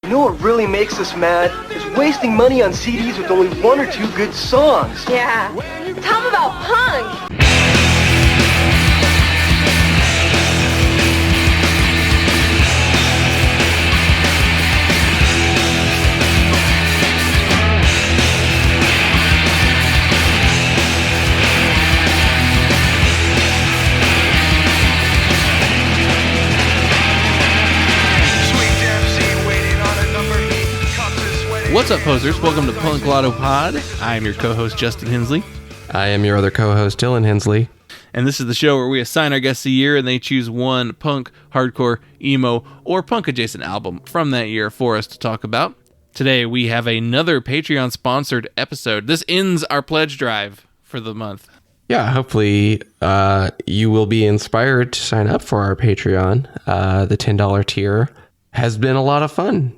You know what really makes us mad? Is wasting money on CDs with only one or two good songs. Yeah. Tell them about punk. What's up, posers? Welcome to Punklottopod. I am your co-host, Justin Hensley. I am your other co-host, Dylan Hensley. And this is the show where we assign our guests a year and they choose one punk, hardcore, emo, or punk-adjacent album from that year for us to talk about. Today, we have another Patreon-sponsored episode. This ends our pledge drive for the month. Yeah, hopefully you will be inspired to sign up for our Patreon. The $10 tier has been a lot of fun.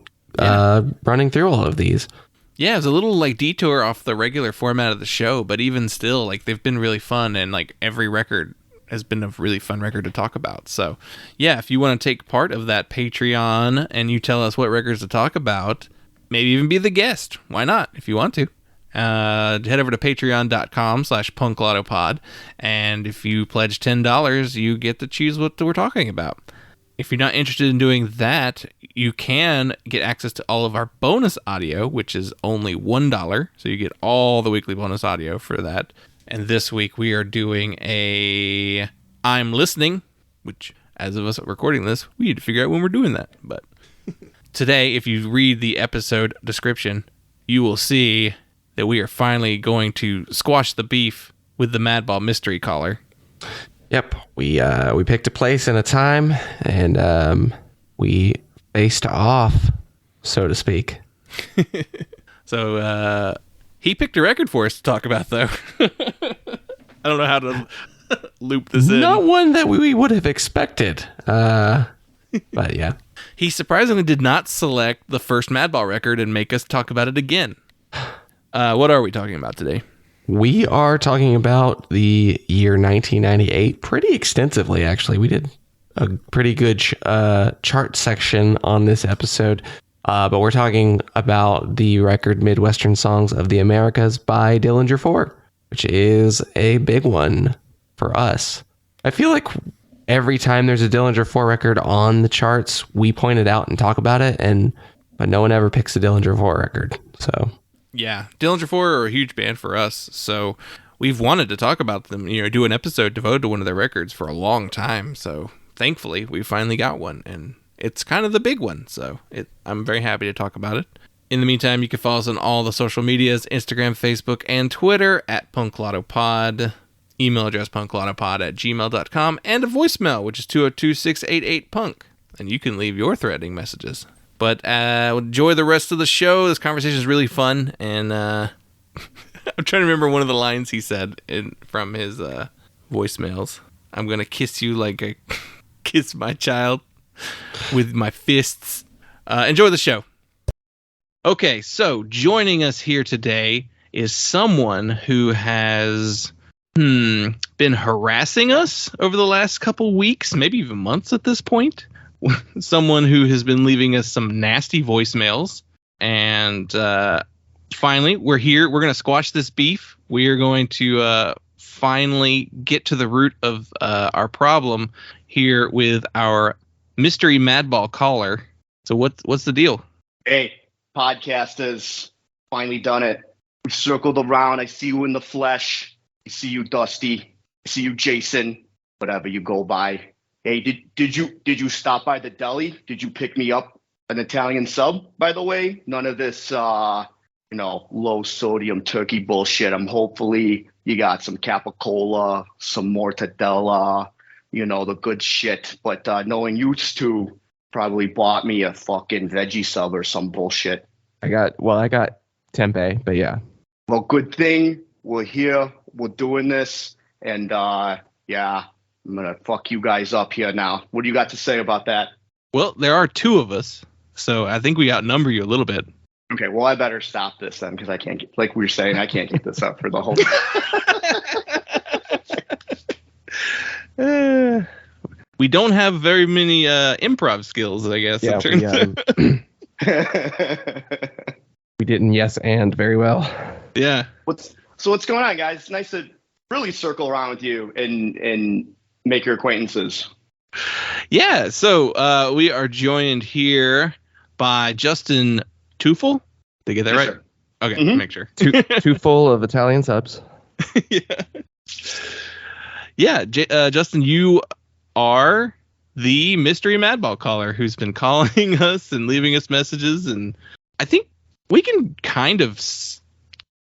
Running through all of these. Yeah, it was a little detour off the regular format of the show, but even still, they've been really fun, and every record has been a really fun record to talk about. So yeah, if you want to take part of that Patreon and you tell us what records to talk about, maybe even be the guest, why not, if you want to, head over to patreon.com/punklottopod, and if you pledge $10, you get to choose what we're talking about. If you're not interested in doing that, you can get access to all of our bonus audio, which is only $1. So you get all the weekly bonus audio for that. And this week we are doing a I'm Listening, which as of us recording this, we need to figure out when we're doing that. But today, if you read the episode description, you will see that we are finally going to squash the beef with the Madball mystery caller. Yep, we picked a place and a time, and we faced off, so to speak. So he picked a record for us to talk about, though. I don't know how to loop this in. Not one that we would have expected, but yeah. He surprisingly did not select the first Madball record and make us talk about it again. What are we talking about today? We are talking about the year 1998 pretty extensively, actually. We did a pretty good chart section on this episode, but we're talking about the record Midwestern Songs of the Americas by Dillinger 4, which is a big one for us. I feel like every time there's a Dillinger 4 record on the charts, we point it out and talk about it, but no one ever picks a Dillinger 4 record, so... Yeah, Dillinger 4 are a huge band for us, so we've wanted to talk about them, do an episode devoted to one of their records for a long time, so thankfully we finally got one, and it's kind of the big one, so I'm very happy to talk about it. In the meantime, you can follow us on all the social medias, Instagram, Facebook, and Twitter at punklottopod, email address punklottopod@gmail.com, and a voicemail, which is 202-688-PUNK, and you can leave your threatening messages. But enjoy the rest of the show. This conversation is really fun, and I'm trying to remember one of the lines he said from his voicemails. I'm gonna kiss you like I kiss my child with my fists. Enjoy the show. Okay, so joining us here today is someone who has been harassing us over the last couple weeks, maybe even months at this point. Someone who has been leaving us some nasty voicemails, and finally we're here. We're going to squash this beef. We are going to finally get to the root of our problem here with our mystery Madball caller. So what's the deal? Hey, podcasters, finally done it. We circled around. I see you in the flesh. I see you, Dusty. I see you, Jason, whatever you go by. Hey, did you stop by the deli? Did you pick me up an Italian sub, by the way? None of this, low sodium turkey bullshit. Hopefully you got some capicola, some mortadella, the good shit. But knowing you two probably bought me a fucking veggie sub or some bullshit. I got tempeh, but yeah. Well, good thing we're here. We're doing this. And yeah. I'm going to fuck you guys up here now. What do you got to say about that? Well, there are two of us, so I think we outnumber you a little bit. Okay, well, I better stop this then, because I can't get, like we were saying, I can't get this up for the whole We don't have very many improv skills, I guess. Yeah, We didn't yes and very well. Yeah. What's going on, guys? It's nice to really circle around with you and make your acquaintances. Yeah. So we are joined here by Justin Tufel. Did I get that right? Sir. Okay, Mhm. make sure. Too full of Italian subs. Yeah. Justin, you are the mystery Madball caller who's been calling us and leaving us messages, and I think we can kind of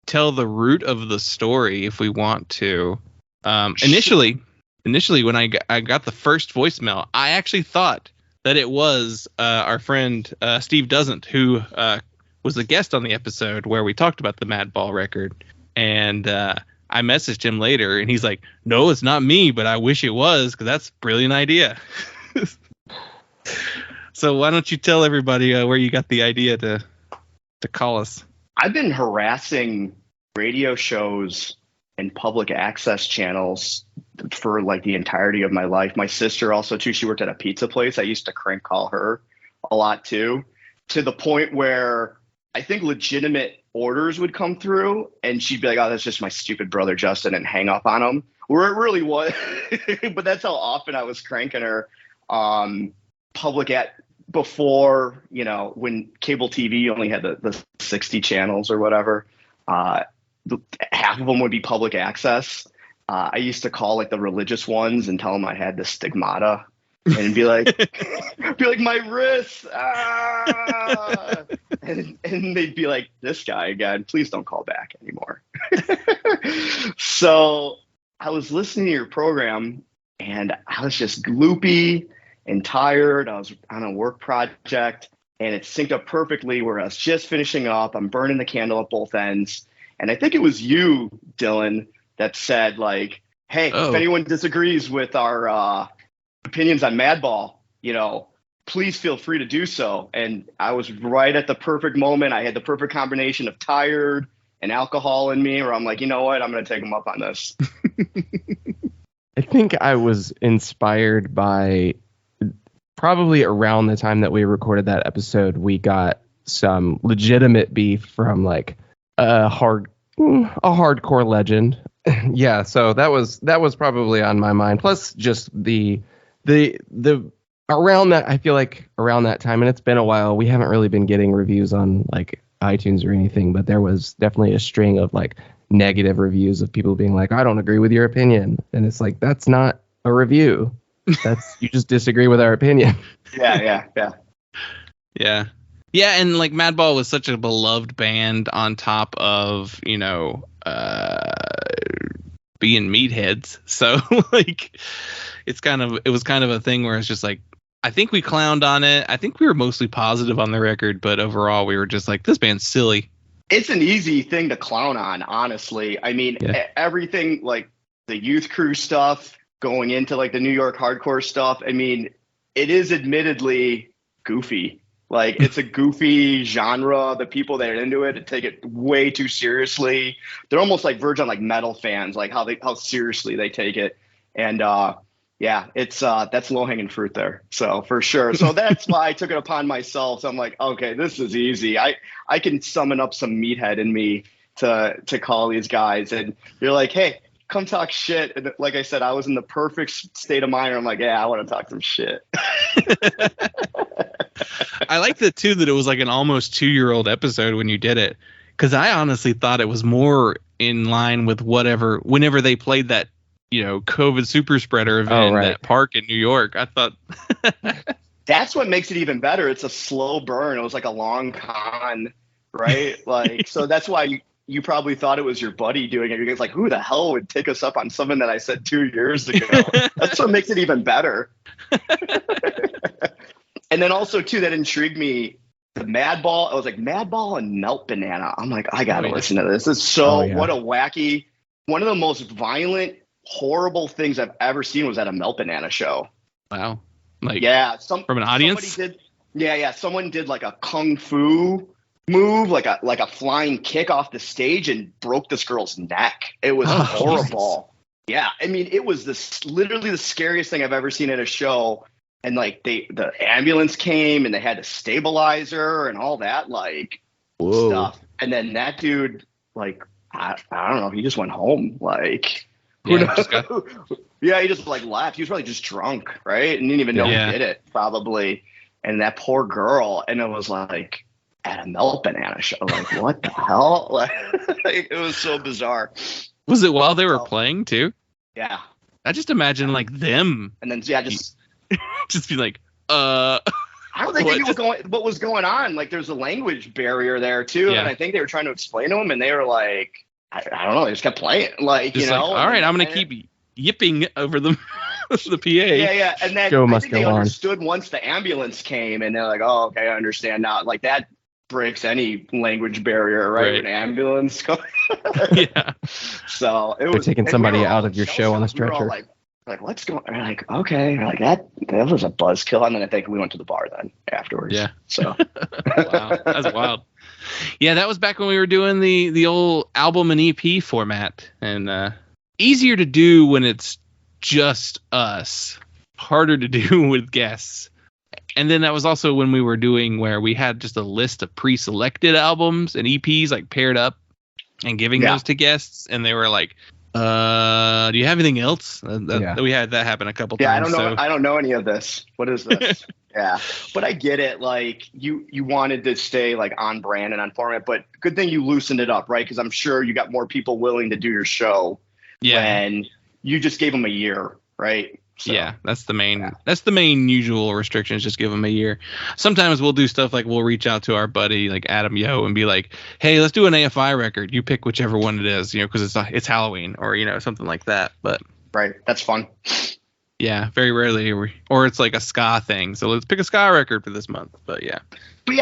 tell the root of the story if we want to. Initially, when I got the first voicemail, I actually thought that it was our friend Steve Doesn't, who was a guest on the episode where we talked about the Madball record, and I messaged him later, and he's like, "No, it's not me, but I wish it was, because that's a brilliant idea." So why don't you tell everybody where you got the idea to call us? I've been harassing radio shows and public access channels for like the entirety of my life. My sister also too, she worked at a pizza place. I used to crank call her a lot too, to the point where I think legitimate orders would come through and she'd be like, "Oh, that's just my stupid brother Justin," and hang up on him. Where it really was, but that's how often I was cranking her. Public at before, when cable TV only had the 60 channels or whatever, half of them would be public access. I used to call like the religious ones and tell them I had the stigmata and be like, "My wrist," and they'd be like, "This guy again, please don't call back anymore." So I was listening to your program and I was just loopy and tired. I was on a work project and it synced up perfectly where I was just finishing up. I'm burning the candle at both ends. And I think it was you, Dylan, that said like, "Hey, if anyone disagrees with our opinions on Madball, please feel free to do so." And I was right at the perfect moment. I had the perfect combination of tired and alcohol in me where I'm like, you know what? I'm going to take them up on this. I think I was inspired by probably around the time that we recorded that episode, we got some legitimate beef from like a hardcore legend. Yeah, so that was probably on my mind. Plus just the around that, I feel like around that time, and it's been a while, we haven't really been getting reviews on like iTunes or anything, but there was definitely a string of like negative reviews of people being like, "I don't agree with your opinion." And it's like, that's not a review. That's you just disagree with our opinion. Yeah. And like Madball was such a beloved band on top of, being meatheads. So like it was kind of a thing where it's just like, I think we clowned on it. I think we were mostly positive on the record, but overall we were just like, this band's silly. It's an easy thing to clown on, honestly. I mean, everything like the Youth Crew stuff going into like the New York hardcore stuff. I mean, it is admittedly goofy. Like it's a goofy genre. The people that are into it take it way too seriously. They're almost like verge on like metal fans, like how seriously they take it. And it's that's low hanging fruit there. So for sure. So that's why I took it upon myself. So I'm like, okay, this is easy. I can summon up some meathead in me to call these guys. And you're like, "Hey, come talk shit." And like I said, I was in the perfect state of mind where I'm like, "Yeah, I want to talk some shit." I liked it too that it was like an almost 2-year-old episode when you did it, because I honestly thought it was more in line with whenever they played that COVID super spreader event in that park in New York. I thought that's what makes it even better. It's a slow burn. It was like a long con, right? Like so that's why you probably thought it was your buddy doing it. You're like, who the hell would take us up on something that I said 2 years ago? That's what makes it even better. And then also, too, that intrigued me, the Madball. I was like, Madball and Melt Banana. I'm like, I got to listen to this. It's so, what a wacky, one of the most violent, horrible things I've ever seen was at a Melt Banana show. Wow. Like, from an audience? Someone did like a kung fu move, like a flying kick off the stage and broke this girl's neck. It was horrible. Jesus. Yeah. I mean, it was literally the scariest thing I've ever seen at a show. and like the ambulance came and they had a stabilizer and all that like stuff. And then that dude, like, I don't know, he just went home. Like, who knows? Yeah, he just like left. He was probably just drunk, right? And didn't even know he did it, probably. And that poor girl, and it was like at a Melt Banana show. Like, what the hell? Like, it was so bizarre. Was it while they were playing too? Yeah. I just imagine like them, and then just be like, I don't think they knew what was going on. Like, there's a language barrier there too, and I think they were trying to explain to him, and they were like, I don't know, they just kept playing, like, just, you know. Like, all right, I'm gonna keep yipping over the the PA. Yeah, and then I think they understood once the ambulance came, and they're like, oh, okay, I understand now. Like, that breaks any language barrier, right? An ambulance comes. Yeah. So it was. They're taking somebody out of your show on the stretcher. We like, what's going on? Like, okay. Like, that was a buzzkill. And then I think we went to the bar then afterwards. Yeah. So. Wow. That's wild. Yeah, that was back when we were doing the old album and EP format. And easier to do when it's just us. Harder to do with guests. And then that was also when we were doing where we had just a list of pre-selected albums and EPs like paired up and giving those to guests. And they were like, do you have anything else? We had that happen a couple times. Yeah, I don't know any of this. What is this? Yeah, but I get it. Like, you wanted to stay like on brand and on format, but good thing you loosened it up, right? Because I'm sure you got more people willing to do your show when you just gave them a year, right? So, yeah, that's the main usual restriction is just give them a year. Sometimes we'll do stuff like we'll reach out to our buddy like Adam Yo and be like, hey, let's do an AFI record. You pick whichever one it is, you know, because it's Halloween or, you know, something like that. But right, that's fun. Yeah, very rarely or it's like a ska thing. So let's pick a ska record for this month. But yeah,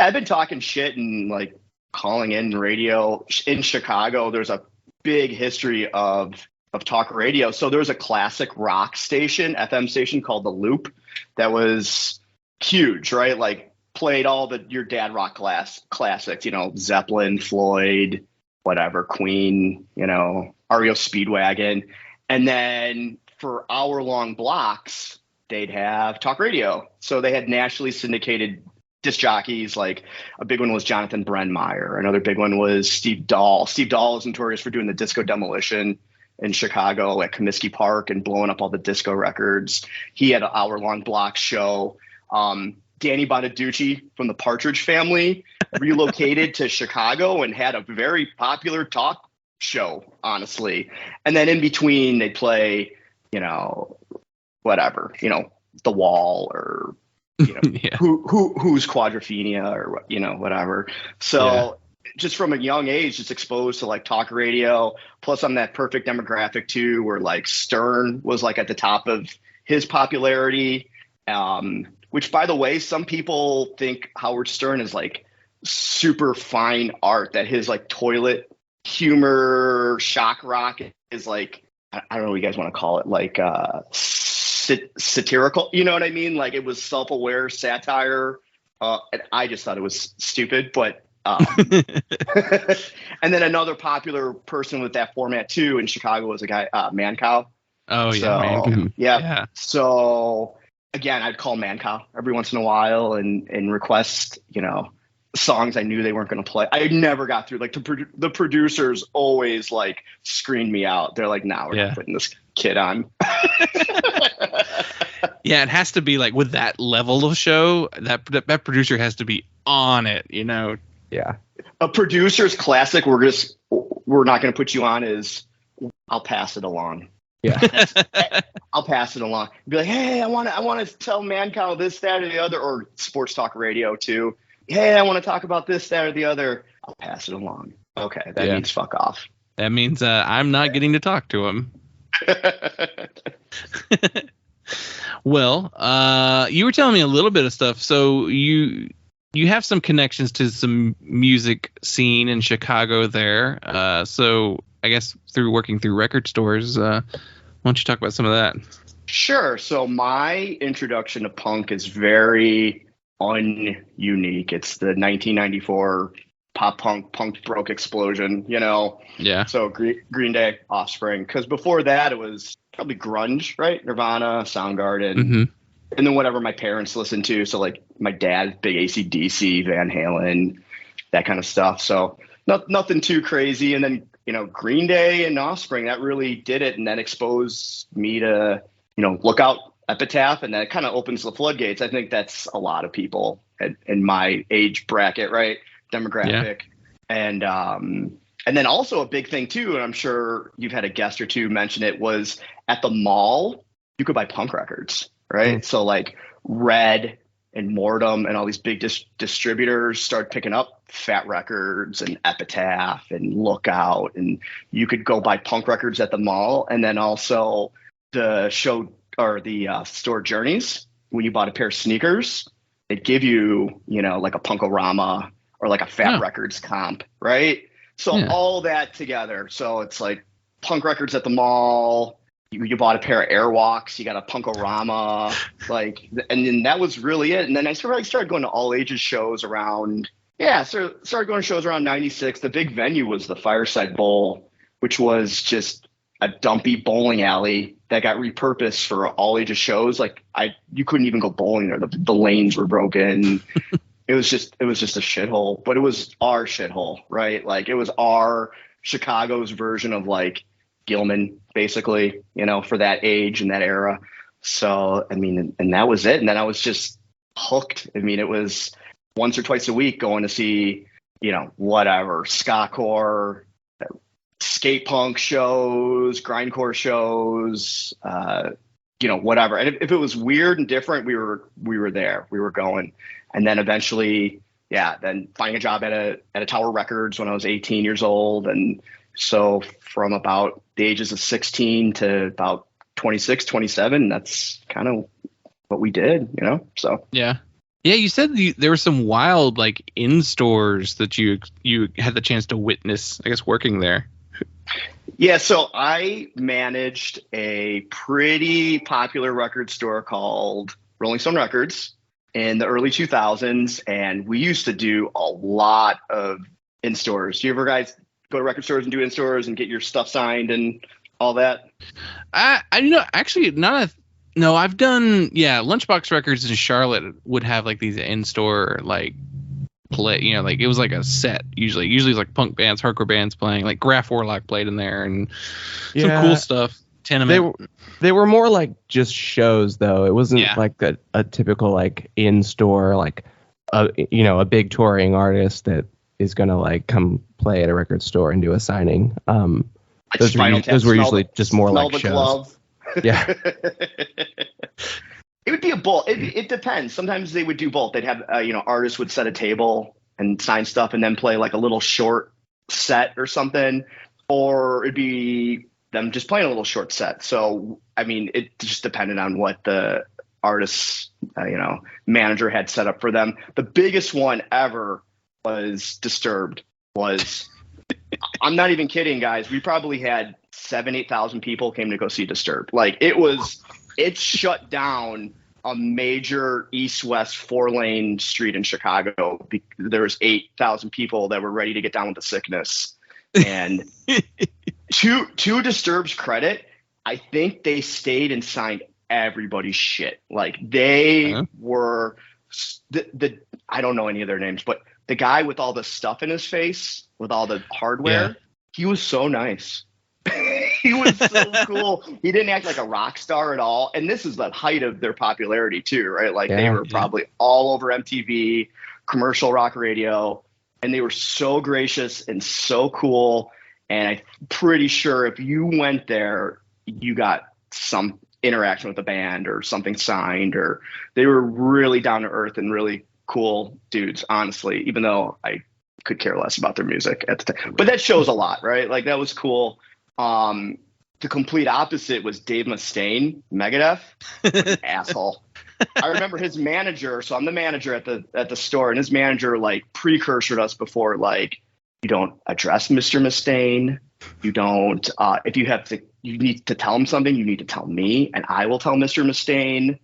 I've been talking shit and like calling in radio in Chicago. There's a big history of talk radio. So there was a classic rock station, FM station called The Loop that was huge, right? Like played all your dad rock classics, you know, Zeppelin, Floyd, whatever, Queen, you know, REO Speedwagon. And then for hour-long blocks, they'd have talk radio. So they had nationally syndicated disc jockeys. Like a big one was Jonathan Brennmeyer. Another big one was Steve Dahl. Steve Dahl is notorious for doing the Disco Demolition in Chicago at Comiskey Park and blowing up all the disco records. He had an hour-long block show. Danny Bonaducci from the Partridge Family relocated to Chicago and had a very popular talk show, honestly. And then in between, they'd play, you know, whatever, you know, The Wall or, you know, who's Quadrophenia or, you know, whatever. So just from a young age, just exposed to like talk radio. Plus I'm that perfect demographic too, where like Stern was like at the top of his popularity. Which by the way, some people think Howard Stern is like super fine art, that his like toilet humor, shock rock is like, I don't know what you guys want to call it, like satirical, you know what I mean? Like it was self-aware satire. And I just thought it was stupid, but and then another popular person with that format too in Chicago was a guy, Mancow. Oh yeah, Mancow. Yeah. So again, I'd call Mancow every once in a while and request, you know, songs I knew they weren't going to play. I never got through. Like the producers always like screened me out. They're like, "Nah, we're not putting this kid on." Yeah, it has to be like with that level of show. That producer has to be on it, you know. Yeah. A producer's classic. We're not going to put you on. Is I'll pass it along. Yeah. I'll pass it along. Be like, hey, I want to tell Mancow this, that, or the other, or sports talk radio too. Hey, I want to talk about this, that, or the other. I'll pass it along. Okay, that means fuck off. That means I'm not getting to talk to him. Well, you were telling me a little bit of stuff. So you have some connections to some music scene in Chicago there. So I guess through working through record stores, why don't you talk about some of that? Sure. So my introduction to punk is very ununique. It's the 1994 pop punk broke explosion, you know? Yeah. So Green Day, Offspring. Because before that, it was probably grunge, right? Nirvana, Soundgarden. Mm-hmm. and then whatever my parents listened to. So like my dad, big AC/DC, Van Halen, that kind of stuff. So nothing too crazy. And then, Green Day and Offspring, that really did it. And then exposed me to, look out Epitaph. And that kind of opens the floodgates. I think that's a lot of people in my age bracket, right? Demographic. Yeah. And then also a big thing too, and I'm sure you've had a guest or two mention it, was at the mall, you could buy punk records, right? Mm. So like Red and Mortem and all these big distributors started picking up Fat Records and Epitaph and Lookout, and you could go buy punk records at the mall. And then also the show or the store Journeys, when you bought a pair of sneakers, they'd give you, like a Punkorama or like a Fat Records comp, right? So all that together. So it's like punk records at the mall. You bought a pair of Airwalks. You got a Punkorama. And then that was really it. And then I started going to all ages shows around. Yeah, so started going to shows around 96. The big venue was the Fireside Bowl, which was just a dumpy bowling alley that got repurposed for all ages shows. You couldn't even go bowling there. The lanes were broken. It was just a shithole, but it was our shithole, right? Like it was our Chicago's version of like Gilman, basically, for that age and that era. So, I mean, and that was it. And then I was just hooked. I mean, it was once or twice a week going to see, whatever, ska-core, skate punk shows, grindcore shows, whatever. And if it was weird and different, we were there, we were going. And then eventually, then finding a job at a Tower Records when I was 18 years old. And so from about the ages of 16 to about 26, 27, that's kind of what we did, so. Yeah. Yeah, you said there were some wild, like, in-stores that you had the chance to witness, I guess, working there. Yeah, so I managed a pretty popular record store called Rolling Stone Records in the early 2000s, and we used to do a lot of in-stores. Do you ever guys go to record stores and do in-stores and get your stuff signed and all that? Actually, no, I've done, Lunchbox Records in Charlotte would have like these in-store like play, like it was like a set usually it's like punk bands, hardcore bands playing, like Graf Warlock played in there and some cool stuff. Tenement. They were more like just shows though. It wasn't like a typical like in-store, like a big touring artist that is gonna like come play at a record store and do a signing. Those were usually just more like shows. Glove. Yeah. It would be a both. It depends. Sometimes they would do both. They'd have artists would set a table and sign stuff and then play like a little short set or something, or it'd be them just playing a little short set. So I mean, it just depended on what the artist's manager had set up for them. The biggest one ever was Disturbed. I'm not even kidding, guys. We probably had 7,000-8,000 people came to go see Disturbed. Like it shut down a major east-west 4-lane street in Chicago. There was 8,000 people that were ready to get down with the sickness. And to Disturbed's credit, I think they stayed and signed everybody's shit. Like they were I don't know any of their names, but the guy with all the stuff in his face, with all the hardware, he was so nice. He was so cool. He didn't act like a rock star at all. And this is the height of their popularity too, right? Like they were probably all over MTV, commercial rock radio, and they were so gracious and so cool. And I'm pretty sure if you went there, you got some interaction with the band or something signed, or they were really down to earth and really cool dudes, honestly, even though I could care less about their music at the time. But that shows a lot, right? Like that was cool. The complete opposite was Dave Mustaine, Megadeth. Asshole. I remember his manager. So I'm the manager at the store, and his manager like precursored us before, like, you don't address Mr. Mustaine. You don't. If you need to tell him something, you need to tell me, and I will tell Mr. Mustaine.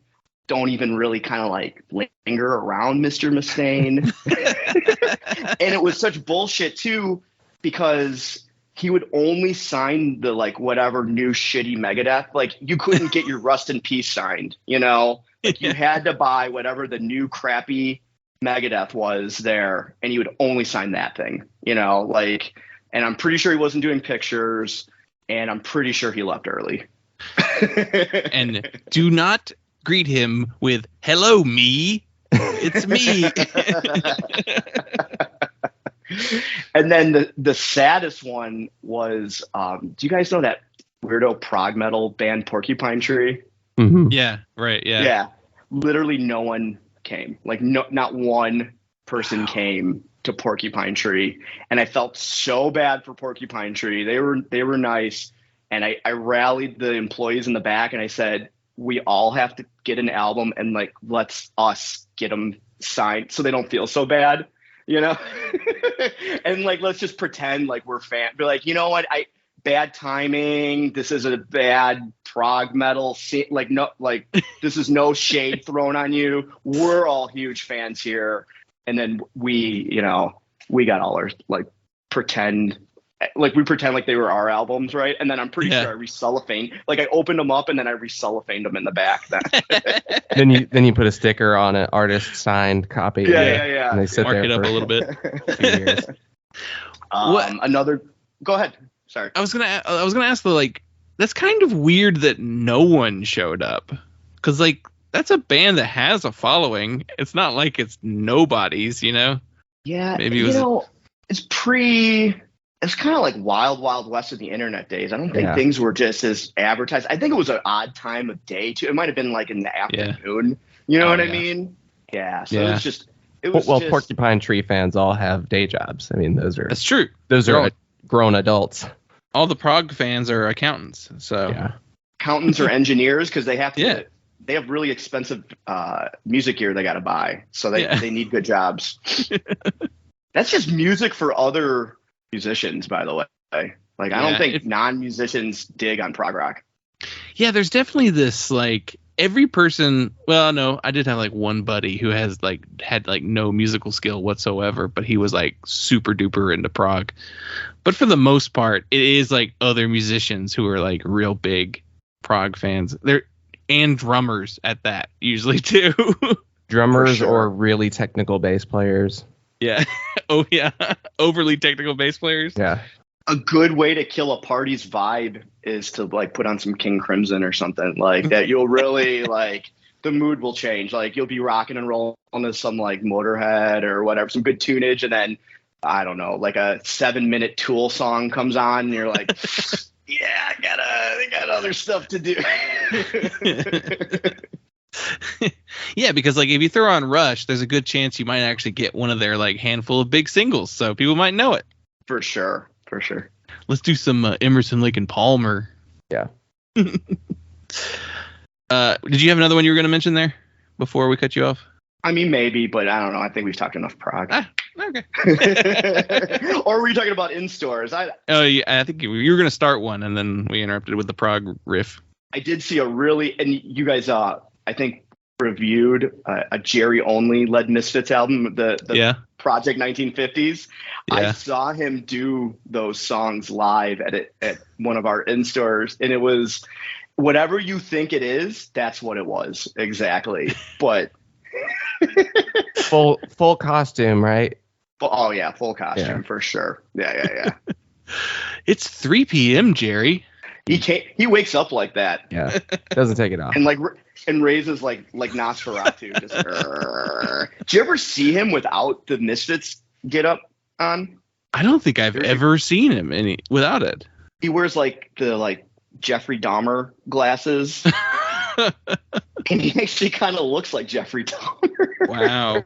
Don't even really kind of like linger around Mr. Mustaine. And it was such bullshit too, because he would only sign the like whatever new shitty Megadeth. Like you couldn't get your Rust in Peace signed, Like you had to buy whatever the new crappy Megadeth was there, and you would only sign that thing, you know, like, and I'm pretty sure he wasn't doing pictures, and I'm pretty sure he left early. And do not greet him with "Hello, me. It's me." And then the saddest one was, do you guys know that weirdo prog metal band Porcupine Tree? Mm-hmm. Yeah, right. Yeah. Yeah. Literally no one came. Like not one person came to Porcupine Tree. And I felt so bad for Porcupine Tree. They were nice. And I rallied the employees in the back and I said, we all have to get an album and like, let's us get them signed so they don't feel so bad, you know? And like, let's just pretend like we're be like, you know what? Bad timing. This is a bad prog metal scene. Like, no, like this is no shade thrown on you. We're all huge fans here. And then we got all our like pretend like they were our albums, right? And then I'm pretty sure I re-cellophane. Like I opened them up and then I re-cellophaned them in the back. Then you put a sticker on an artist signed copy. Yeah. And they sit Mark there it up for a little bit. 2 years. Go ahead. Sorry. I was gonna ask the like. That's kind of weird that no one showed up, because like that's a band that has a following. It's not like it's nobody's, you know. Yeah, maybe it was. It's kind of like wild west of the internet days. I don't think things were just as advertised. I think it was an odd time of day too. It might have been like in the afternoon. You know what I mean? Yeah. So it was just Porcupine Tree fans all have day jobs. I mean, that's true. Those are grown adults. All the prog fans are accountants. So accountants or engineers because they have to. They have really expensive music gear they got to buy, so they need good jobs. That's just music for other musicians, by the way. Like I don't think non-musicians dig on prog rock. Yeah, there's definitely this like every person. Well, no, I did have like one buddy who had no musical skill whatsoever, but he was like super duper into prog. But for the most part, it is like other musicians who are like real big prog fans. And drummers at that usually too. Drummers or really technical bass players. Yeah. Oh yeah. Overly technical bass players. Yeah. A good way to kill a party's vibe is to like put on some King Crimson or something like that. You'll really like the mood will change. Like you'll be rocking and rolling to some like Motorhead or whatever, some good tunage, and then I don't know, like a 7-minute Tool song comes on and you're like, yeah, I got other stuff to do. Yeah, because like if you throw on Rush, there's a good chance you might actually get one of their like handful of big singles, so people might know it. For sure. Let's do some Emerson, Lake and Palmer. Yeah. Did you have another one you were going to mention there before we cut you off? I mean, maybe, but I don't know. I think we've talked enough prog. Okay. Or were you talking about in stores? I think you were going to start one, and then we interrupted with the prog riff. I did see and you guys, I think, reviewed a Jerry Only led Misfits album, the Project 1950s. Yeah. I saw him do those songs live at one of our in stores, and it was whatever you think it is. That's what it was exactly, but. full costume, right? Oh yeah, full costume for sure. Yeah. It's 3 p.m., Jerry. He wakes up like that. Yeah, doesn't take it off. And raises like Nosferatu. Just, did you ever see him without the Misfits get up on? I don't think I've ever seen him without it. He wears like the Jeffrey Dahmer glasses. And he actually kind of looks like Jeffrey Dahmer. Wow.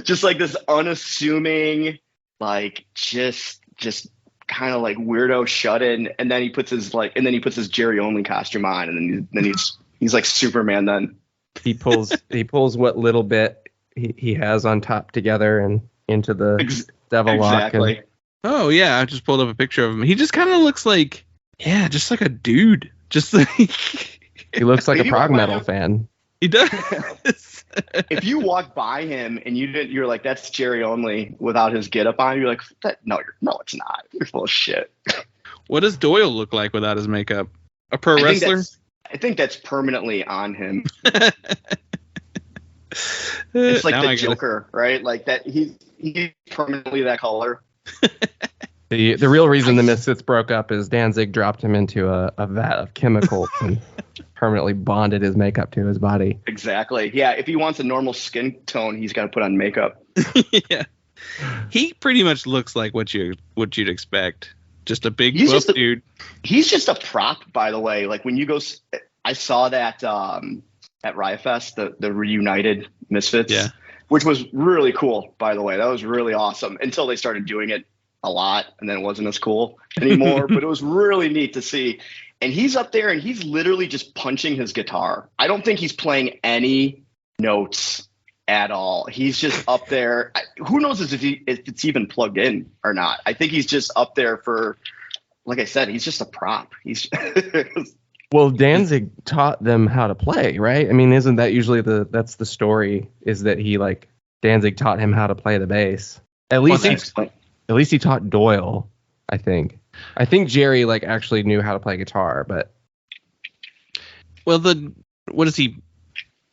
Just like this unassuming, like just kind of like weirdo shut in, and then he puts his Jerry Only costume on, and then he's like Superman. Then he pulls what little bit he has on top together and into the devil lock. Exactly. Oh yeah, I just pulled up a picture of him. He just kind of looks like just like a dude. Just like he looks like a prog metal fan. He does. If you walk by him and you're like, that's Jerry Only without his getup on, you're like, no, it's not. You're full of shit. What does Doyle look like without his makeup? A pro wrestler? I think that's permanently on him. It's like the Joker, right? Like that he's permanently that color. The real reason the Misfits broke up is Danzig dropped him into a vat of chemicals and permanently bonded his makeup to his body. Exactly. Yeah, if he wants a normal skin tone, he's got to put on makeup. Yeah. He pretty much looks like what you'd expect. Just a big buff dude. He's just a prop, by the way. Like when you go, I saw that at Riot Fest, the reunited Misfits, which was really cool, by the way. That was really awesome until they started doing it a lot, and then it wasn't as cool anymore. But it was really neat to see. And he's up there, and he's literally just punching his guitar. I don't think he's playing any notes at all. He's just up there. Who knows if it's even plugged in or not. I think he's just up there for, like I said, he's just a prop. He's well, Danzig taught them how to play, right? I mean, isn't that usually that's the story? Is that Danzig taught him how to play the bass? At least he taught Doyle. I think Jerry like actually knew how to play guitar, but what is he?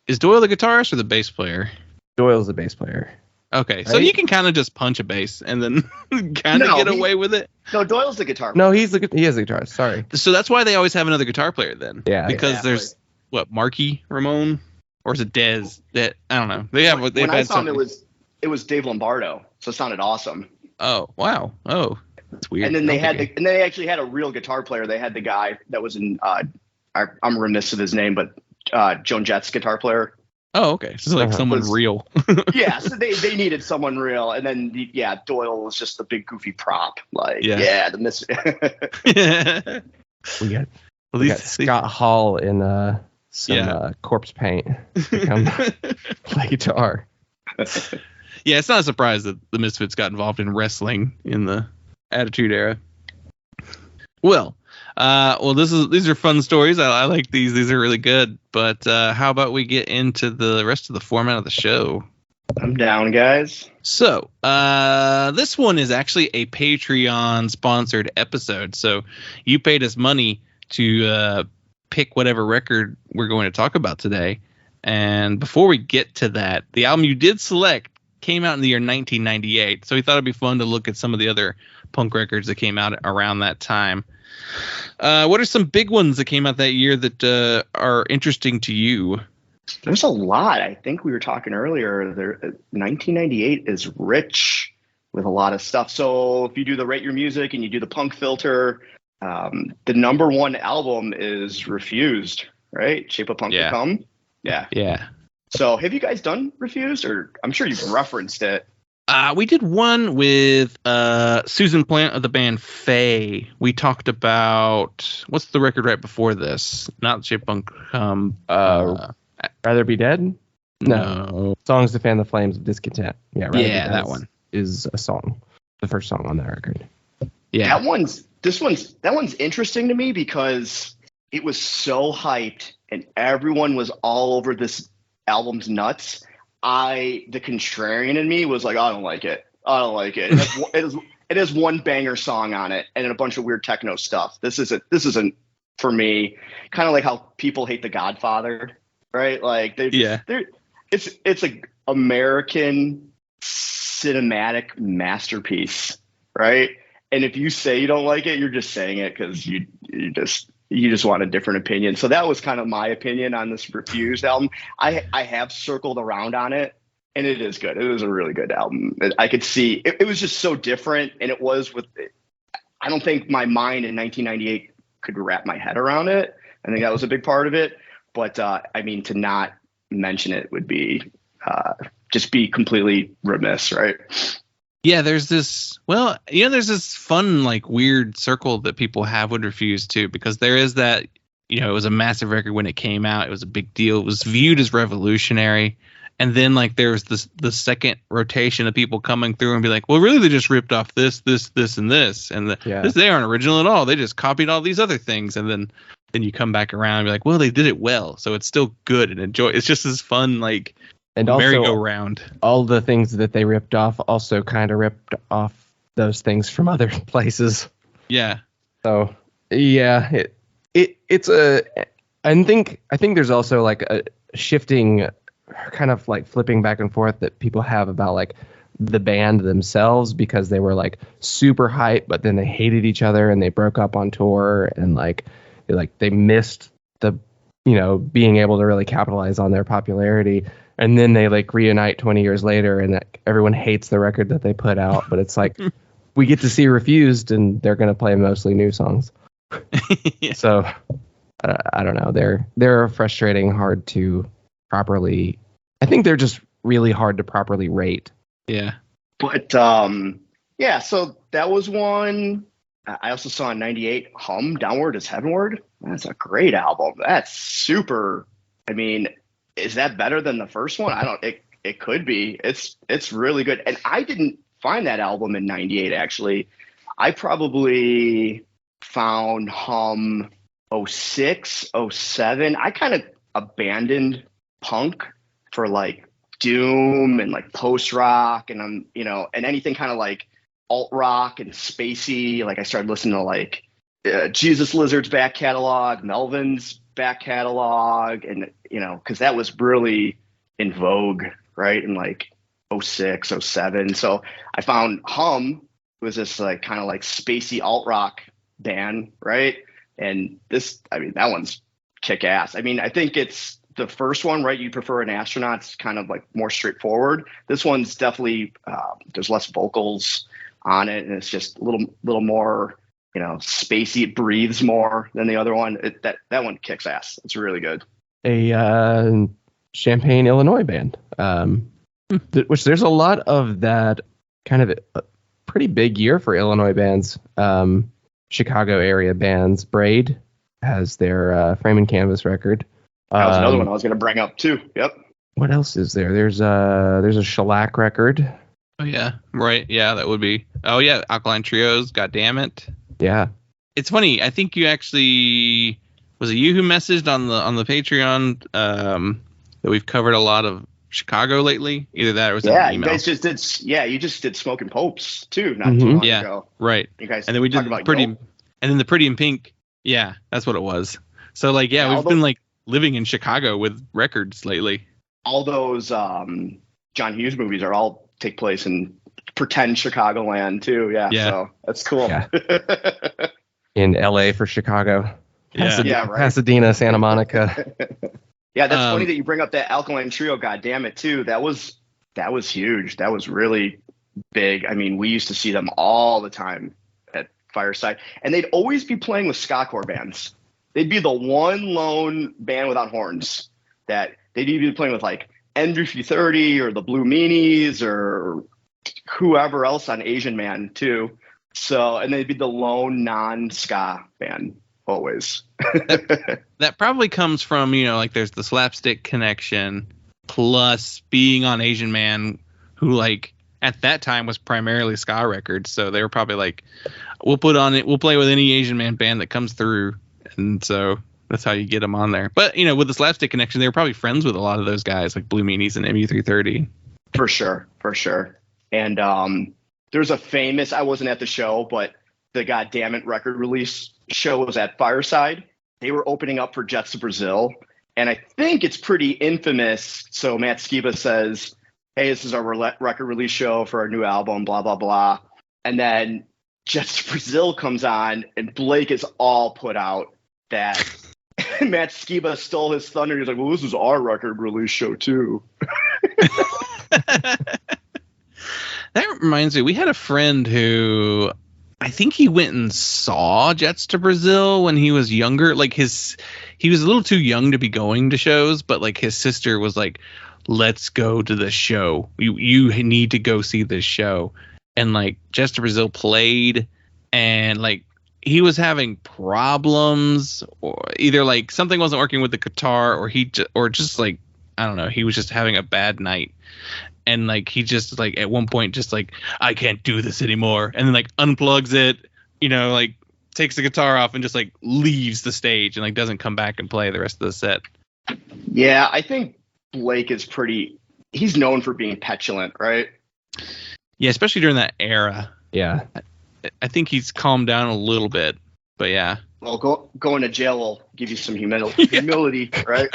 Is Doyle the guitarist or the bass player? Doyle's the bass player. Okay, right? So you can kind of just punch a bass and then kind of get away with it. No, Doyle's the guitar player. No, he is the guitarist. Sorry. So that's why they always have another guitar player then. Yeah. Because there's Marky Ramone, or is it Dez? That I don't know. When I saw him, it was Dave Lombardo, so it sounded awesome. Oh wow! Oh, that's weird. And then they actually had a real guitar player. They had the guy that was in. I'm remiss of his name, but Joan Jett's guitar player. Oh, okay. So like someone real. Yeah, so they needed someone real, and then Doyle was just the big goofy prop. Like the miss. we got Scott Hall in some corpse paint to come play guitar. Yeah, it's not a surprise that the Misfits got involved in wrestling in the Attitude Era. Well, these are fun stories. I like these. These are really good. But how about we get into the rest of the format of the show? I'm down, guys. So this one is actually a Patreon-sponsored episode. So you paid us money to pick whatever record we're going to talk about today. And before we get to that, the album you did select came out in the year 1998. So we thought it'd be fun to look at some of the other punk records that came out around that time. What are some big ones that came out that year that are interesting to you? There's a lot. I think we were talking earlier. 1998 is rich with a lot of stuff. So if you do the Rate Your Music and you do the punk filter, the number one album is Refused, right? Shape of Punk to Come. Yeah. Yeah. So have you guys done Refused? Or I'm sure you've referenced it. We did one with Susan Plant of the band Faye. We talked about what's the record right before this? Not Shape Punk. Rather Be Dead? No. Songs to Fan the Flames of Discontent. Yeah, Rather Be Dead that one is a song. The first song on that record. Yeah. That one's interesting to me because it was so hyped and everyone was all over this album's nuts. The contrarian in me was like, I don't like it. It has one banger song on it and a bunch of weird techno stuff. This isn't for me. Kind of like how people hate The Godfather, right? Like it's a American cinematic masterpiece, right? And if you say you don't like it, you're just saying it because you just want a different opinion. So that was kind of my opinion on this Refused album. I have circled around on it, and it is good. It was a really good album. I could see it was just so different, and it was I don't think my mind in 1998 could wrap my head around it. I think that was a big part of it. But I mean, to not mention it would be just be completely remiss, right? Yeah, there's this fun, like, weird circle that people have with Refused too, because there is that, it was a massive record when it came out. It was a big deal. It was viewed as revolutionary. And then, like, there was the second rotation of people coming through and be like, well, really, they just ripped off this, and this. And they aren't original at all. They just copied all these other things. And then you come back around and be like, well, they did it well. So it's still good and enjoy. It's just this fun, like, and merry-go-round. All the things that they ripped off also kind of ripped off those things from other places. Yeah. So yeah, it's a I think there's also like a shifting, kind of like flipping back and forth that people have about like the band themselves, because they were like super hype, but then they hated each other and they broke up on tour, and like they missed the, being able to really capitalize on their popularity. And then they like reunite 20 years later, and everyone hates the record that they put out, but it's like we get to see Refused, and they're going to play mostly new songs. Yeah. So I don't know. They're frustrating, hard to properly. I think they're just really hard to properly rate. Yeah. But yeah, so that was one. I also saw in '98 Hum, Downward is Heavenward. That's a great album. That's super. I mean, is that better than the first one? It could be. It's really good. And I didn't find that album in '98 actually. I probably found Hum 06, 07. I kind of abandoned punk for like doom and like post rock and and anything kind of like alt rock and spacey. Like I started listening to like Jesus Lizard's back catalog, Melvin's back catalog, and because that was really in vogue, right, in like 06, 07. So I found Hum was this like kind of like spacey alt rock band, right? And that one's kick ass. I mean, I think it's the first one, right? You prefer an astronaut. It's kind of like more straightforward. This one's definitely there's less vocals on it, and it's just a little more spacey. It breathes more than the other one. That one kicks ass. It's really good. A Champaign, Illinois band, which there's a lot of that kind of a pretty big year for Illinois bands. Chicago area bands. Braid has their Frame and Canvas record. That was another one I was going to bring up too. Yep. What else is there? There's a Shellac record. Oh yeah, right. Yeah, that would be. Oh yeah, Alkaline Trios. God damn it. Yeah. It's funny. I think you actually was it you who messaged on the Patreon that we've covered a lot of Chicago lately. Either that or was that an email? You guys just did. Yeah, you just did Smoking Popes too, not too long ago. Right. You guys. And then we did about Pretty, Yoke. and then the Pretty in Pink. Yeah, that's what it was. So like, we've been like living in Chicago with records lately. All those John Hughes movies are all take place in pretend Chicagoland too. Yeah. So that's cool. Yeah. In LA for Chicago. Yeah. Right. Pasadena, Santa Monica. Yeah, that's funny that you bring up that Alkaline Trio. God damn it, too. That was huge. That was really big. I mean, we used to see them all the time at Fireside, and they'd always be playing with ska-core bands. They'd be the one lone band without horns that they'd either be playing with like N330 or the Blue Meanies or whoever else on Asian Man too. So, and they'd be the lone non-ska band always. That probably comes from, like there's the slapstick connection plus being on Asian Man, who like at that time was primarily ska records. So they were probably like, we'll play with any Asian Man band that comes through. And so that's how you get them on there. But, with the slapstick connection, they were probably friends with a lot of those guys like Blue Meanies and MU330. For sure. And there's a famous, I wasn't at the show, but the Goddammit record release show was at Fireside. They were opening up for Jets to Brazil. And I think it's pretty infamous. So Matt Skiba says, hey, this is our record release show for our new album, blah, blah, blah. And then Jets to Brazil comes on and Blake is all put out that Matt Skiba stole his thunder. He's like, well, this is our record release show too. That reminds me, we had a friend who I think he went and saw Jets to Brazil when he was younger. Like he was a little too young to be going to shows, but like his sister was like, let's go to the show. You need to go see this show. And like Jets to Brazil played, and like he was having problems, or either like something wasn't working with the guitar, or just like, I don't know, he was just having a bad night. And like he just like at one point just like, I can't do this anymore, and then like unplugs it, like takes the guitar off and just like leaves the stage and like doesn't come back and play the rest of the set. Yeah, I think Blake is he's known for being petulant, right? Yeah, especially during that era. Yeah. I think he's calmed down a little bit, but yeah. Well, going to jail will give you some humility, right?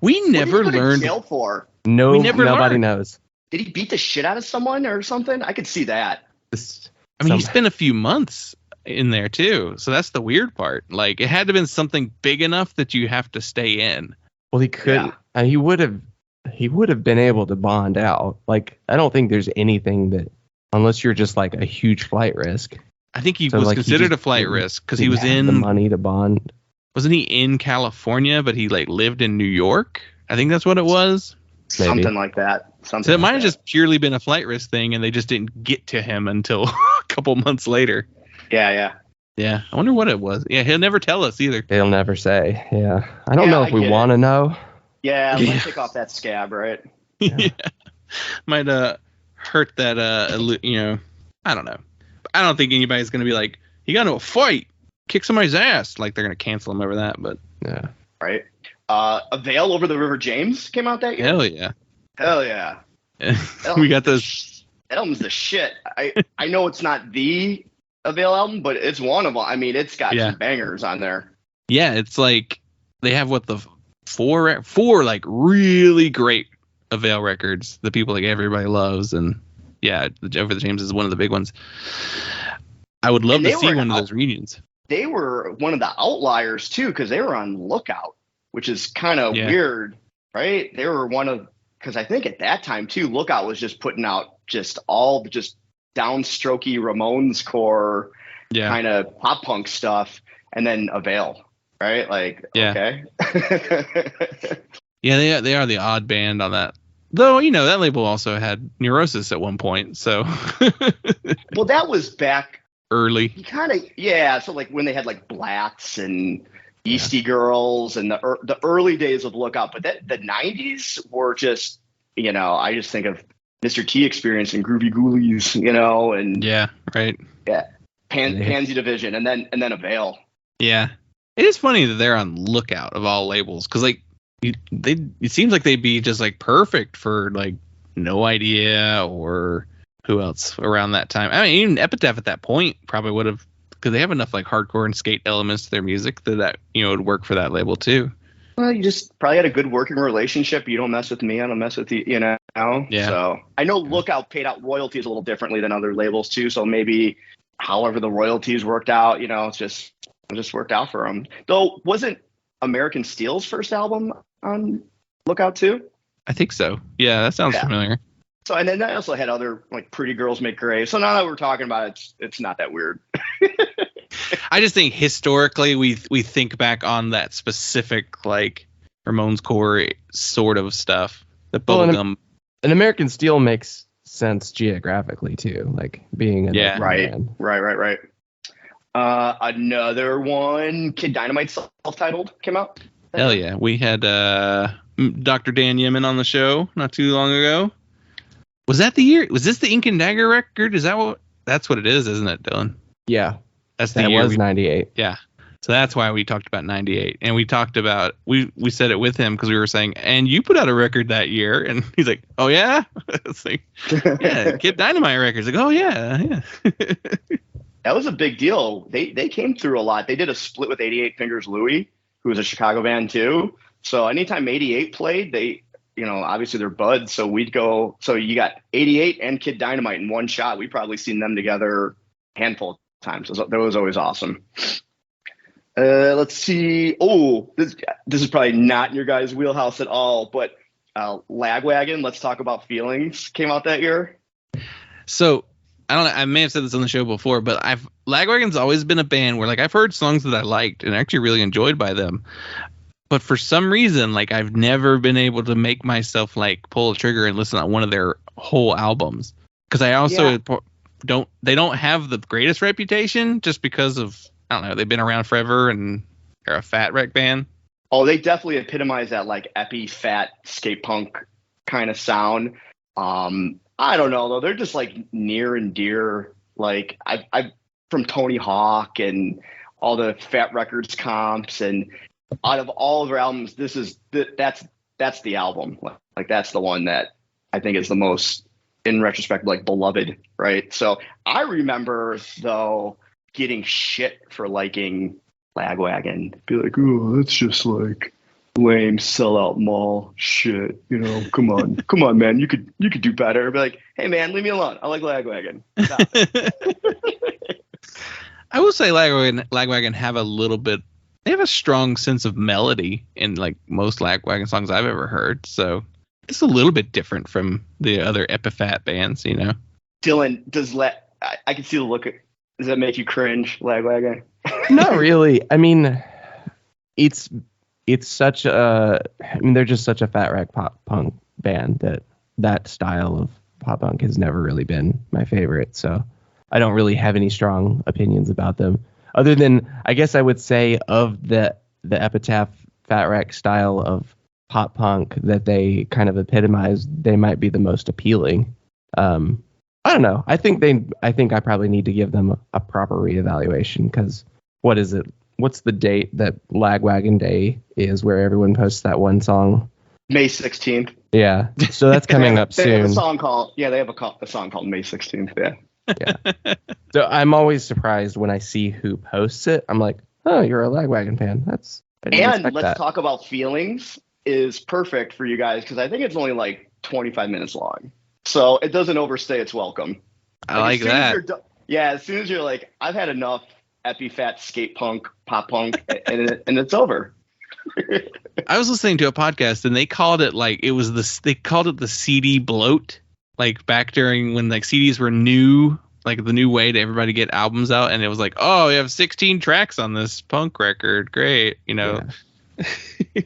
We never what did he go to learned. jail for? No, We never nobody learned. knows. Did he beat the shit out of someone or something? I could see that. I mean, he spent a few months in there too, so that's the weird part. Like, it had to have been something big enough that you have to stay in. Well, he couldn't. He would have been able to bond out. Like, I don't think there's anything that, unless you're just like a huge flight risk. I think he was considered a flight risk because he was in the money to bond. Wasn't he in California, but he like lived in New York? I think that's what it was. Maybe. Something like that. So it might have just purely been a flight risk thing, and they just didn't get to him until a couple months later. Yeah. Yeah, I wonder what it was. Yeah, he'll never tell us either. He'll never say. Yeah, I don't know if we want to know. Yeah, let's take off that scab, right? Yeah. Might hurt that I don't know. I don't think anybody's gonna be like, he got into a fight, kick somebody's ass. Like, they're gonna cancel him over that, but yeah. Right. A Veil Over the River James came out that year. Hell yeah. We got those. That album's the shit. I know it's not the Avail album, but it's one of them. I mean, it's got some bangers on there. Yeah, it's like they have four like really great Avail records that people like everybody loves, and Over the James is one of the big ones. I would love to see one of those reunions. They were one of the outliers too, because they were on Lookout, which is kind of weird, right? They were because I think at that time too, Lookout was just putting out all downstrokey Ramones core kind of pop punk stuff, and then Avail, right? Like, okay. Yeah, they are the odd band on that. Though, that label also had Neurosis at one point, so. Well, that was back early. So like when they had like Blats and Eastie Girls and the early days of Lookout, but the 90s were just, I just think of Mr. T Experience and Groovy Ghoulies, Pansy Division, and then Avail. Yeah, it is funny that they're on Lookout of all labels, because like it seems like they'd be just like perfect for like No Idea or who else around that time. I mean, even Epitaph at that point probably would have, because they have enough like hardcore and skate elements to their music that would work for that label too. Well, you just probably had a good working relationship. You don't mess with me, I don't mess with you, Yeah. So I know Lookout paid out royalties a little differently than other labels too. So maybe however the royalties worked out, it just worked out for them. Though, wasn't American Steel's first album on Lookout too? I think so. Yeah, that sounds familiar. So, and then I also had other like Pretty Girls Make Graves. So now that we're talking about it, it's not that weird. I just think historically we think back on that specific like Ramones core sort of stuff. The bubblegum. An American Steel makes sense geographically too, like being a band. Right. Another one, Kid Dynamite self-titled came out. Hell yeah, we had Dr. Dan Yemin on the show not too long ago. Was that the year? Was this the Ink and Dagger record? That's what it is, isn't it, Dylan? Yeah. That's the year. It was 98. Yeah. So that's why we talked about 98. And we talked about, we said it with him because we were saying, and you put out a record that year. And he's like, oh, yeah? It's like, yeah, Kid Dynamite records. Like, oh, yeah. That was a big deal. They came through a lot. They did a split with 88 Fingers Louie, who was a Chicago band too. So anytime 88 played, they, obviously they're buds. So we'd go, so you got 88 and Kid Dynamite in one shot. We probably seen them together a handful of times. That was always awesome. Let's see. Oh, this is probably not in your guys' wheelhouse at all, but Lagwagon, Let's Talk About Feelings, came out that year. So I don't know, I may have said this on the show before, but Lagwagon's always been a band where like I've heard songs that I liked and actually really enjoyed by them. But for some reason, like I've never been able to make myself like pull a trigger and listen to one of their whole albums. Because I also they don't have the greatest reputation just because of, I don't know, they've been around forever and they're a fat wreck band. Oh, they definitely epitomize that like epi fat skate punk kind of sound. I don't know though. They're just like near and dear. Like I from Tony Hawk and all the Fat Records comps, and out of all of their albums, that's the album. Like that's the one that I think is the most, in retrospect, like beloved, right? So I remember though getting shit for liking Lagwagon. Be like, oh, that's just like lame sellout mall shit. You know, come on, man. You could do better. Be like, hey, man, leave me alone. I like Lagwagon. Stop it. I will say Lagwagon have a little bit. They have a strong sense of melody in like most Lagwagon songs I've ever heard. So it's a little bit different from the other Epiphat bands, you know. Dylan, I can see the look. Does that make you cringe, Lagwagon? Not really. I mean, it's such a. I mean, they're just such a fat wreck pop punk band that style of pop punk has never really been my favorite. So I don't really have any strong opinions about them. Other than, I guess I would say of the Epitaph Fat Wreck style of pop punk that they kind of epitomize, they might be the most appealing. I don't know. I think I probably need to give them a proper reevaluation because what is it? What's the date that Lagwagon Day is where everyone posts that one song? May 16th. Yeah. So that's coming up soon. They have a song called May 16th. Yeah. Yeah. So I'm always surprised when I see who posts it. I'm like, oh, you're a Lagwagon fan. And let's talk about feelings is perfect for you guys because I think it's only like 25 minutes long. So it doesn't overstay its welcome. I like that. As soon as you're like, I've had enough Epiphat skate punk, pop punk, and it's over. I was listening to a podcast and they called it the CD bloat. Like back during when like CDs were new, like the new way to everybody get albums out, and it was like, oh, you have 16 tracks on this punk record, great, you know. Yeah.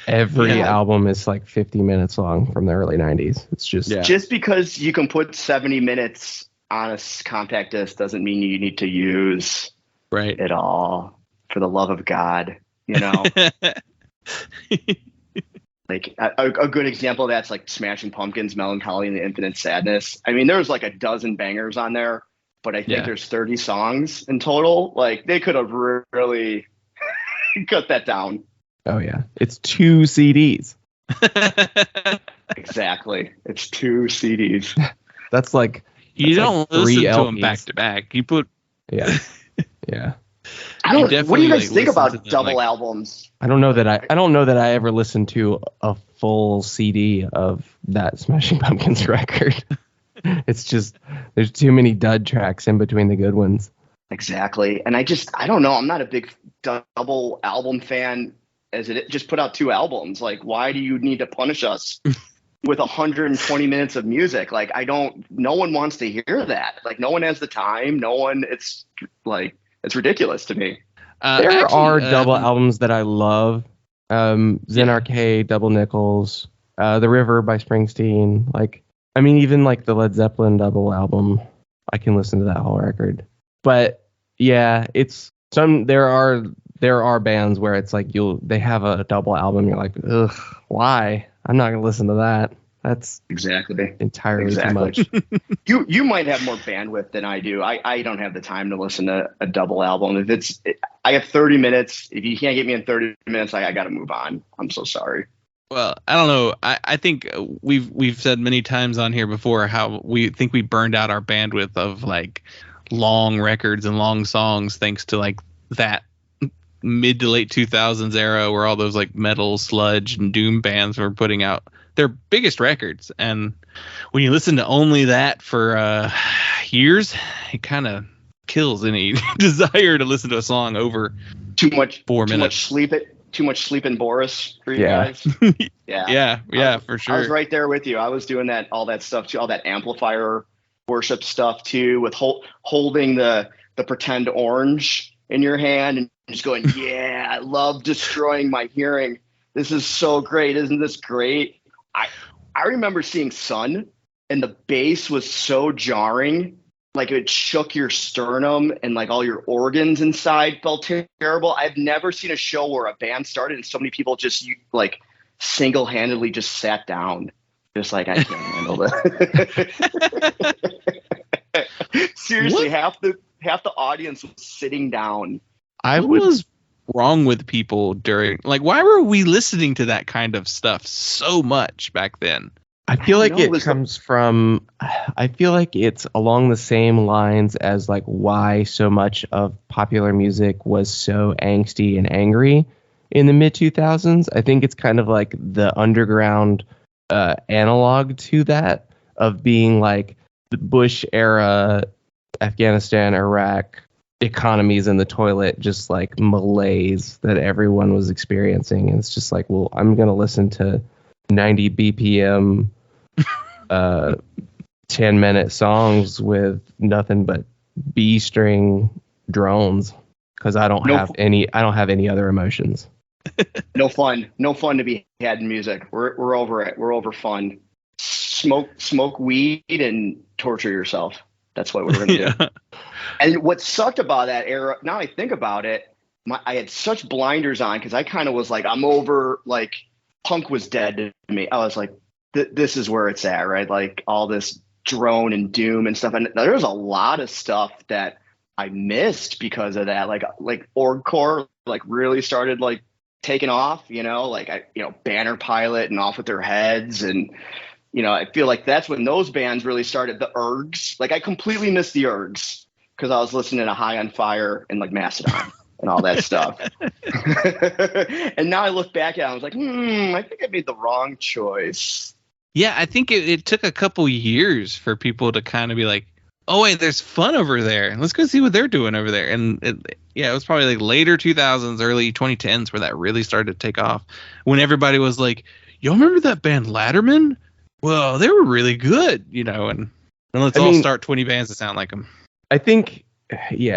Every album is like 50 minutes long from the early 90s. It's just because you can put 70 minutes on a compact disc doesn't mean you need to use it all. For the love of God, you know. Like a good example of that's like Smashing Pumpkins, Melancholy and the Infinite Sadness. I mean, there's like a dozen bangers on there, but I think there's 30 songs in total. Like they could have really cut that down. Oh yeah, it's 2 CDs. Exactly, it's 2 CDs. That's like you don't listen to LPs. them back to back. You put yeah. What do you guys think about double albums? I don't know that I ever listened to a full CD of that Smashing Pumpkins record. It's just there's too many dud tracks in between the good ones. Exactly, and I don't know. I'm not a big double album fan. As it just put out 2 albums. Like, why do you need to punish us with 120 minutes of music? Like, no one wants to hear that. Like, no one has the time. It's ridiculous to me. There are double albums that I love. Zen Arcade, Double Nickels, The River by Springsteen. Like, I mean, even like the Led Zeppelin double album, I can listen to that whole record. But yeah, there are bands where it's like they have a double album. You're like, ugh, why? I'm not gonna listen to that. That's entirely too much. You might have more bandwidth than I do. I don't have the time to listen to a double album. I have 30 minutes. If you can't get me in 30 minutes, I got to move on. I'm so sorry. Well, I don't know. I think we've said many times on here before how we think we burned out our bandwidth of like long records and long songs thanks to like that mid to late 2000s era where all those like metal, sludge, and doom bands were putting out their biggest records. And when you listen to only that for years, it kind of kills any desire to listen to a song over too much 4 minutes. Too much sleep in Boris for you guys. Yeah, for sure. I was right there with you. I was doing all that stuff too, all that amplifier worship stuff too, with holding the pretend orange in your hand and just going, yeah, I love destroying my hearing. This is so great. Isn't this great? I remember seeing Sun, and the bass was so jarring, like it shook your sternum and like all your organs inside felt terrible. I've never seen a show where a band started and so many people just like single-handedly just sat down. Just like, I can't handle that. Seriously, half the audience was sitting down. I was wrong with people during, like, why were we listening to that kind of stuff so much back then? I feel like it comes from, I feel like it's along the same lines as like why so much of popular music was so angsty and angry in the mid 2000s. I think it's kind of like the underground analog to that of being like the Bush era, Afghanistan, Iraq economies in the toilet, just like malaise that everyone was experiencing. And it's just like, well, I'm going to listen to 90 BPM 10-minute songs with nothing but B string drones because I don't have any other emotions. No fun to be had in music. We're over it. We're over fun. Smoke weed and torture yourself. That's what we're gonna do. And what sucked about that era, now I think about it, I had such blinders on because I kind of was like, I'm over, like punk was dead to me. I was like, this is where it's at, right? Like all this drone and doom and stuff. And there's a lot of stuff that I missed because of that. Like Orgcore, like really started like taking off, Banner Pilot and Off With Their Heads. And, I feel like that's when those bands really started. The Ergs, like I completely missed the Ergs because I was listening to High on Fire and like Mastodon and all that stuff. And now I look back at it, I was like, I think I made the wrong choice. Yeah, I think it took a couple years for people to kind of be like, oh, wait, there's fun over there. Let's go see what they're doing over there. And it was probably like later 2000s, early 2010s where that really started to take off. When everybody was like, y'all remember that band Latterman? Well, they were really good, and let's all start 20 bands that sound like them. I think we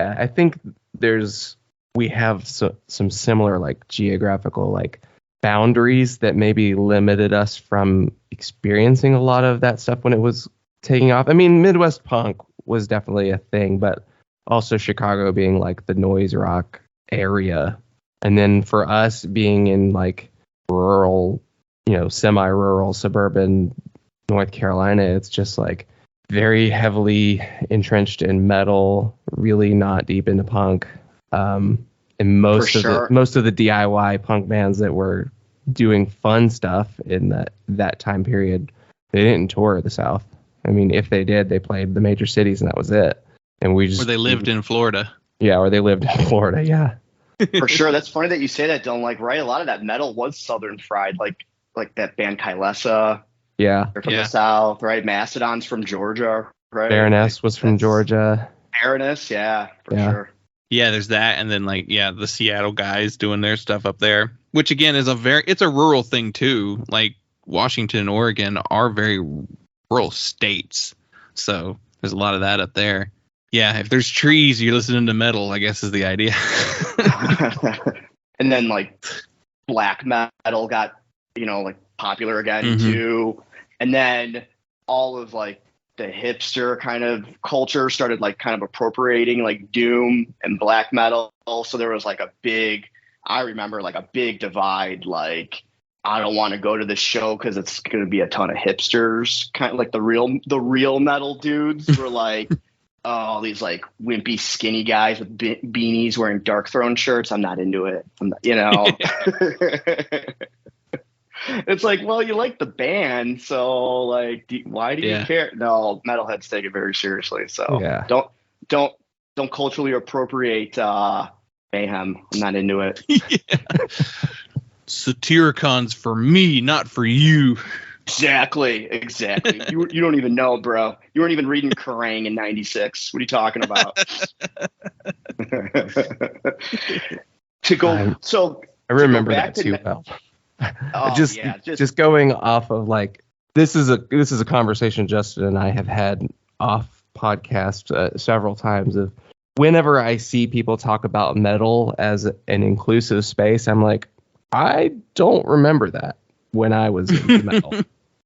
have some similar like geographical like boundaries that maybe limited us from experiencing a lot of that stuff when it was taking off. I mean, Midwest punk was definitely a thing, but also Chicago being like the noise rock area. And then for us being in like rural, semi-rural suburban North Carolina, it's just like very heavily entrenched in metal, really not deep into punk. And most of the DIY punk bands that were doing fun stuff in that time period, they didn't tour the South. I mean, if they did, they played the major cities and that was it. And we just, or they lived in Florida. Yeah, or they lived in Florida. Yeah, for sure. That's funny that you say that, Dylan. Like, right, a lot of that metal was Southern fried, like that band Kylesa. Yeah, they're from the South, right? Mastodon's from Georgia, right? Baroness was from Georgia. Baroness, yeah, for sure. Yeah, there's that, and then the Seattle guys doing their stuff up there, which again is it's a rural thing too. Like Washington and Oregon are very rural states, so there's a lot of that up there. Yeah, if there's trees, you're listening to metal, I guess is the idea. And then like black metal got popular again too, and then all of like the hipster kind of culture started like kind of appropriating like doom and black metal. So there was like I remember like a big divide. Like, I don't want to go to this show because it's going to be a ton of hipsters. Kind of like the real metal dudes were like, oh, these like wimpy skinny guys with beanies wearing Dark Throne shirts. I'm not into it. It's like, well, you like the band, so like, why do you care? No, metalheads take it very seriously. So don't culturally appropriate mayhem. I'm not into it. Satiricon's for me, not for you. Exactly. You don't even know, bro. You weren't even reading Kerrang in '96. What are you talking about? I remember that too well. Just going off of like this is a conversation Justin and I have had off podcast several times of whenever I see people talk about metal as an inclusive space, I'm like, I don't remember that when I was into metal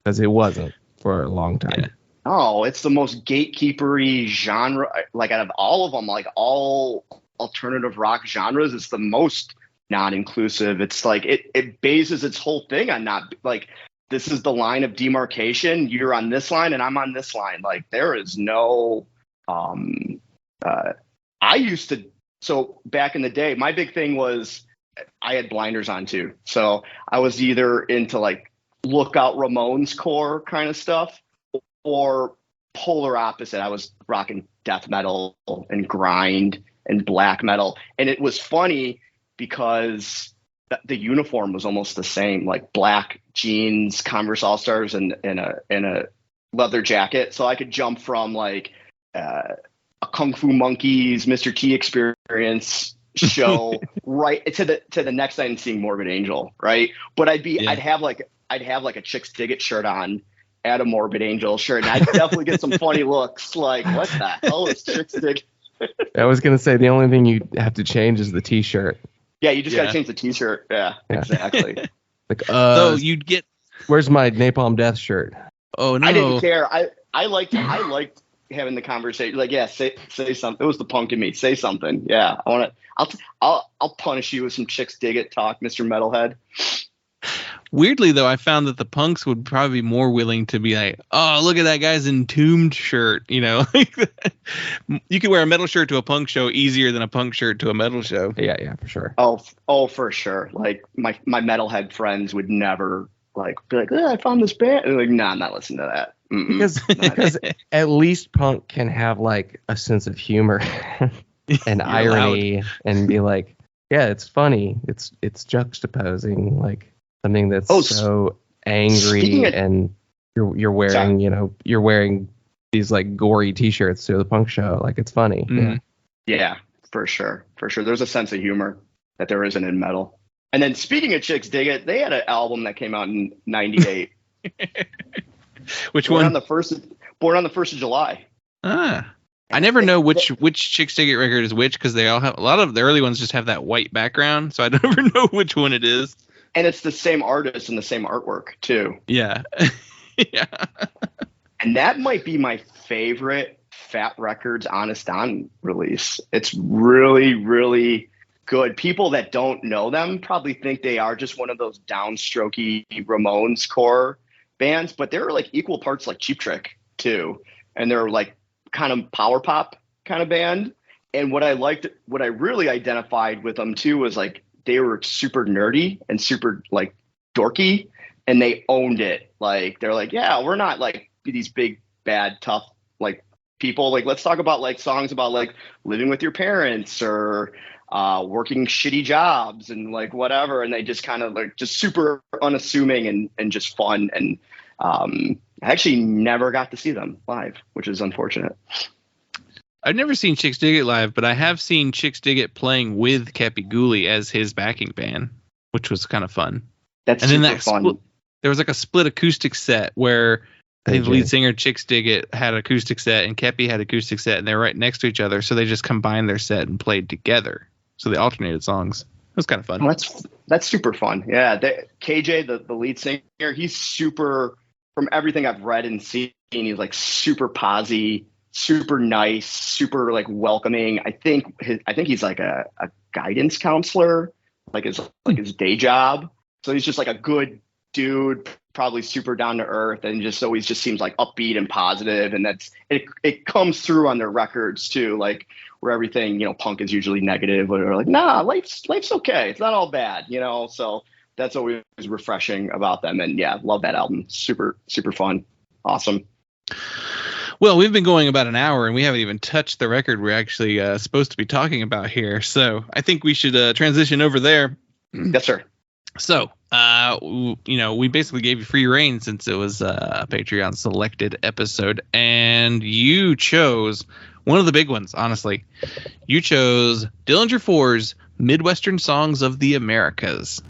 because it wasn't for a long time. Yeah. Oh, it's the most gatekeepery genre. Like out of all of them, like all alternative rock genres, it's the most non-inclusive. It's like it bases its whole thing on not like this is the line of demarcation. You're on this line and I'm on this line. Like there is no so back in the day, my big thing was I had blinders on too. So I was either into like Lookout Ramones core kind of stuff, or polar opposite. I was rocking death metal and grind and black metal. And it was funny because the uniform was almost the same, like black jeans, Converse All-Stars, and a leather jacket. So I could jump from like a Kung Fu Monkeys, Mr. T experience show right to the next night and seeing Morbid Angel, right? But I'd have like a Chicks Dig It shirt on at a Morbid Angel shirt, and I'd definitely get some funny looks like, what the hell is Chicks Dig It? I was gonna say the only thing you have to change is the T-shirt. Yeah, you just gotta change the T-shirt. Yeah. Exactly. Like, so you'd get. Where's my Napalm Death shirt? Oh no! I didn't care. I liked having the conversation. Like, yeah, say something. It was the punk in me. Say something. Yeah, I'll punish you with some Chicks Dig It talk, Mr. Metalhead. Weirdly, though, I found that the punks would probably be more willing to be like, "Oh, look at that guy's Entombed shirt." You know, you could wear a metal shirt to a punk show easier than a punk shirt to a metal show. Yeah, for sure. Oh, for sure. Like my metalhead friends would never be like, I found this band. And like, nah, I'm not listening to that. Because at least punk can have like a sense of humor and irony and be like, yeah, it's funny. It's juxtaposing like something that's so angry and you're wearing, you're wearing these like gory T-shirts to the punk show. Like, it's funny. Mm-hmm. Yeah, for sure. There's a sense of humor that there isn't in metal. And then speaking of Chicks Dig It, they had an album that came out in '98. Which Born one? On the 1st of July. I never know which Chicks Dig It record is which, because they all have, a lot of the early ones just have that white background, so I never know which one it is. And it's the same artist and the same artwork too. Yeah. Yeah. And that might be my favorite Fat Records Honest On release. It's really, really good. People that don't know them probably think they are just one of those downstrokey Ramones core bands, but they're like equal parts like Cheap Trick too. And they're like kind of power pop kind of band. And what I really identified with them too was like they were super nerdy and super like dorky, and they owned it. Like they're like, yeah, we're not like these big, bad, tough like people. Like, let's talk about like songs about like living with your parents or working shitty jobs and like whatever. And they just kind of like just super unassuming and just fun. And I actually never got to see them live, which is unfortunate. I've never seen Chicks Dig It live, but I have seen Chicks Dig It playing with Kepi Ghoulie as his backing band, which was kind of fun. That's super fun. There was like a split acoustic set where I think the lead singer Chicks Dig It had acoustic set and Kepi had acoustic set, and they're right next to each other, so they just combined their set and played together. So they alternated songs. It was kind of fun. Oh, that's super fun. Yeah, KJ, the lead singer, he's super. From everything I've read and seen, he's like super posy, super nice, super like welcoming. I think he's like a guidance counselor, like his day job. So he's just like a good dude, probably super down to earth, and just always just seems like upbeat and positive. And it comes through on their records too, like where everything, punk is usually negative, but they're like, nah, life's okay. It's not all bad, So that's always refreshing about them. And yeah, love that album. Super, super fun. Awesome. Well, we've been going about an hour and we haven't even touched the record we're actually supposed to be talking about here. So I think we should transition over there. Yes, sir. So, we basically gave you free reign since it was a Patreon selected episode, and you chose one of the big ones, honestly. You chose Dillinger 4's Midwestern Songs of the Americas.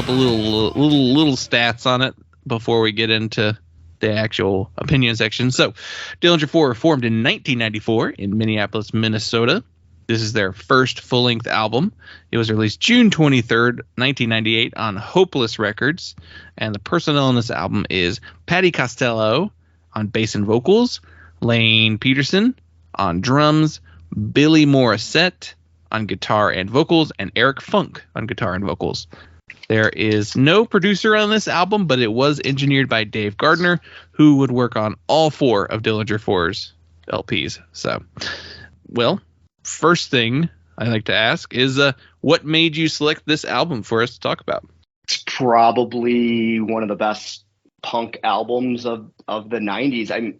couple little stats on it before we get into the actual opinion section. So, Dillinger 4 formed in 1994 in Minneapolis, Minnesota. This is their first full-length album. It was released June 23rd, 1998 on Hopeless Records. And the personnel on this album is Patty Costello on bass and vocals, Lane Peterson on drums, Billy Morissette on guitar and vocals, and Eric Funk on guitar and vocals. There is no producer on this album, but it was engineered by Dave Gardner, who would work on all 4 of Dillinger 4's LPs. So, well, first thing I like to ask is, what made you select this album for us to talk about? It's probably one of the best punk albums of the 90s.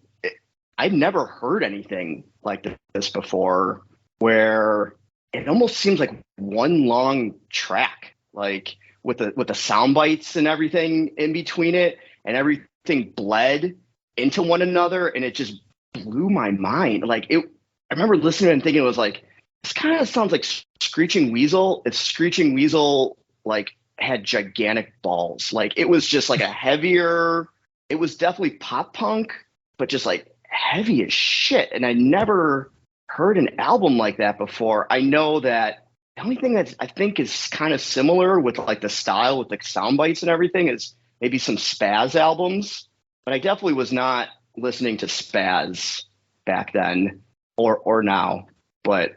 I've never heard anything like this before, where it almost seems like one long track, like with the sound bites and everything in between it, and everything bled into one another, and it just blew my mind. Like I remember listening and thinking, it was like, this kind of sounds like Screeching Weasel. If Screeching Weasel like had gigantic balls, like it was just like a heavier. It was definitely pop punk, but just like heavy as shit. And I never heard an album like that before. I know that the only thing that I think is kind of similar with like the style with like sound bites and everything is maybe some Spaz albums, but I definitely was not listening to Spaz back then or now. But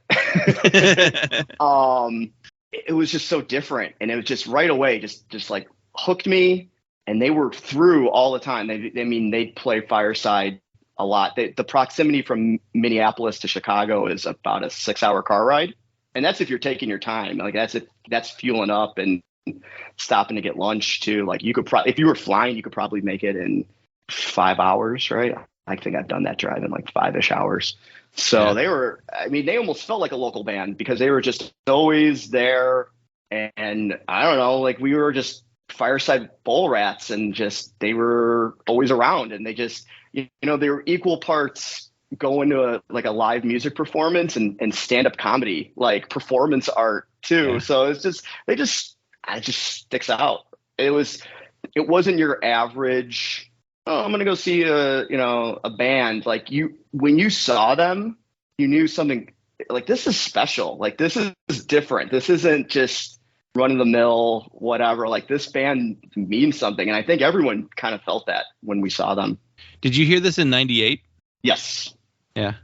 it was just so different, and it was just right away just like hooked me. And they were through all the time. They'd play Fireside a lot. The proximity from Minneapolis to Chicago is about a 6-hour car ride, and that's if you're taking your time. Like that's fueling up and stopping to get lunch too. Like you could if you were flying, you could probably make it in 5 hours, right? I think I've done that drive in like 5-ish hours. So they almost felt like a local band because they were just always there. And I don't know, like we were just Fireside bull rats, and just they were always around, and they just, they were equal parts going to a live music performance and stand-up comedy, like performance art too. So it's just it just sticks out. It wasn't your average, I'm gonna go see a band. Like when you saw them, you knew something, like this is special, like this is different, this isn't just run-of-the-mill whatever. Like this band means something, and I think everyone kind of felt that when we saw them. Did you hear this in 98? Yes. Yeah.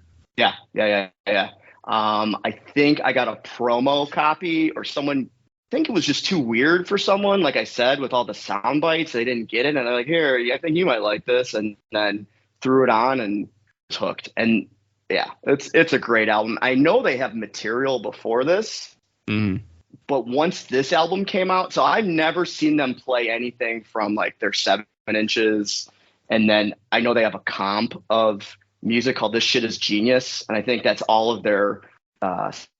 I think I got a promo copy, or someone, I think it was just too weird for someone, like I said, with all the sound bites. They didn't get it, and they're like, here, I think you might like this, and then threw it on and was hooked. And yeah, it's a great album. I know they have material before this. But once this album came out, so I've never seen them play anything from like their 7 inches. And then I know they have a comp of music called This Shit Is Genius. And I think that's all of their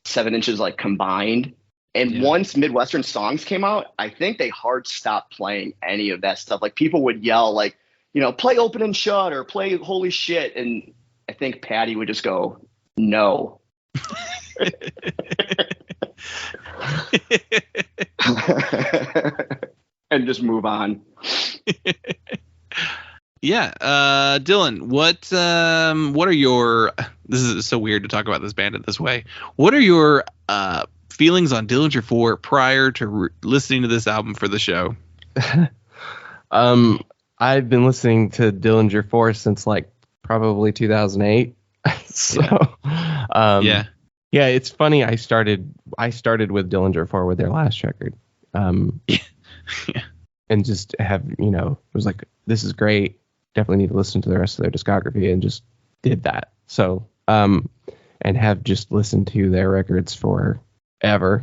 7 inches like combined. And once Midwestern Songs came out, I think they hard stopped playing any of that stuff. Like people would yell like, play Open and Shut or play Holy Shit. And I think Patty would just go, no. And just move on. Dylan, what are your, this is so weird to talk about this band in this way, what are your feelings on Dillinger 4 prior to listening to this album for the show? I've been listening to Dillinger 4 since like probably 2008. So yeah, it's funny. I started with Dillinger 4 with their last record, and just have it was like, this is great. Definitely need to listen to the rest of their discography, and just did that. So and have just listened to their records forever.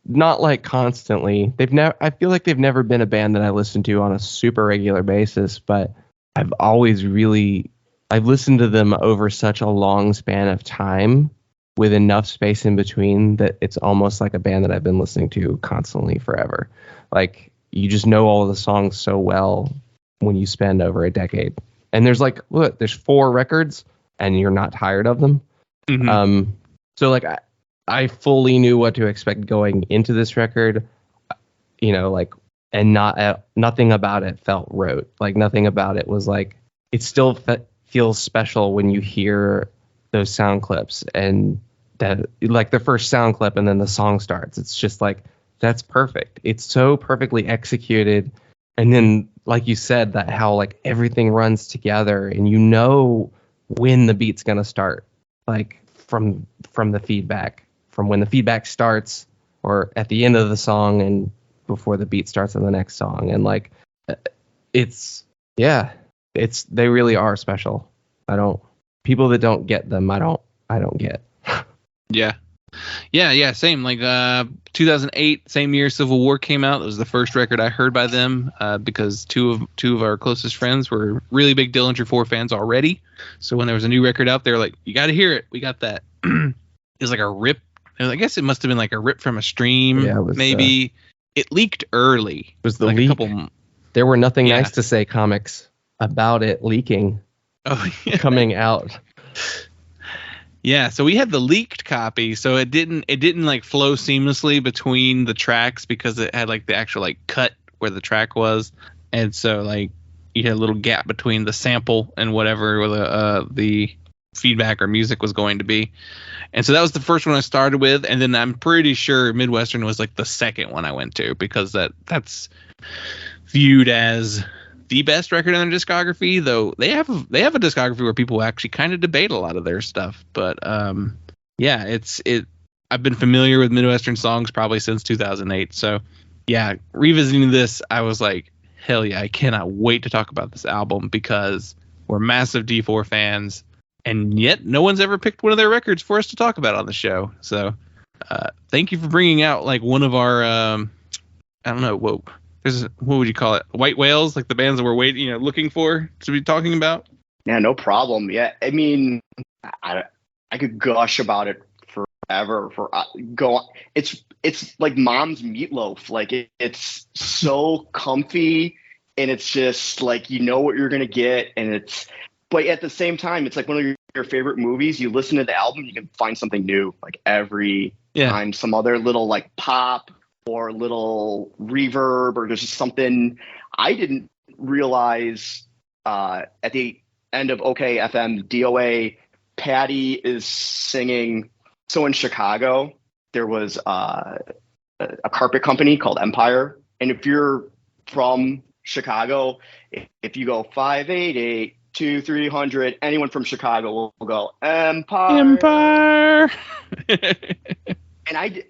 Not like constantly. I feel like they've never been a band that I listen to on a super regular basis, but I've listened to them over such a long span of time, with enough space in between, that it's almost like a band that I've been listening to constantly forever. Like you just know all of the songs so well when you spend over a decade. And there's there's 4 records and you're not tired of them. So like I fully knew what to expect going into this record. like, and nothing about it felt rote. Like nothing about it was like, it still feels special when you hear those sound clips and that, like the first sound clip and then the song starts. It's just like, that's perfect. It's so perfectly executed. And then, like you said, that how like everything runs together and you know when the beat's gonna start, like from the feedback, from when the feedback starts or at the end of the song and before the beat starts on the next song. And like, they really are special. People that don't get them, I don't get. Yeah, same. Like 2008, same year Civil War came out. It was the first record I heard by them because two of our closest friends were really big Dillinger 4 fans already. So when there was a new record out, they were like, "You got to hear it." We got that. It was like a rip. I guess it must have been like a rip from a stream. Yeah, it was, maybe it leaked early. It was the like leak. There were Nothing Nice to Say comics about it leaking. Coming out. Yeah, so we had the leaked copy, so it didn't like flow seamlessly between the tracks because it had like the actual like cut where the track was, and so like you had a little gap between the sample and whatever the feedback or music was going to be. And so that was the first one I started with, and then I'm pretty sure Midwestern was like the second one I went to because that's viewed as the best record in their discography, though they have a discography where people actually kind of debate a lot of their stuff. But yeah, I've been familiar with Midwestern songs probably since 2008. So yeah, revisiting this, I was like, hell yeah, I cannot wait to talk about this album because we're massive D4 fans, and yet no one's ever picked one of their records for us to talk about on the show. So thank you for bringing out like one of our I don't know what would you call it? White whales, like the bands that we're looking for to be talking about. Yeah, no problem. Yeah, I mean, I could gush about it forever. It's like mom's meatloaf. Like it's so comfy, and it's just like you know what you're gonna get, but at the same time, it's like one of your favorite movies. You listen to the album, you can find something new like every time. Some other little like pop or little reverb, or there's just something I didn't realize at the end of OK FM DOA, Patty is singing. So in Chicago, there was a carpet company called Empire. And if you're from Chicago, if you go 588-2300, anyone from Chicago will go Empire. And I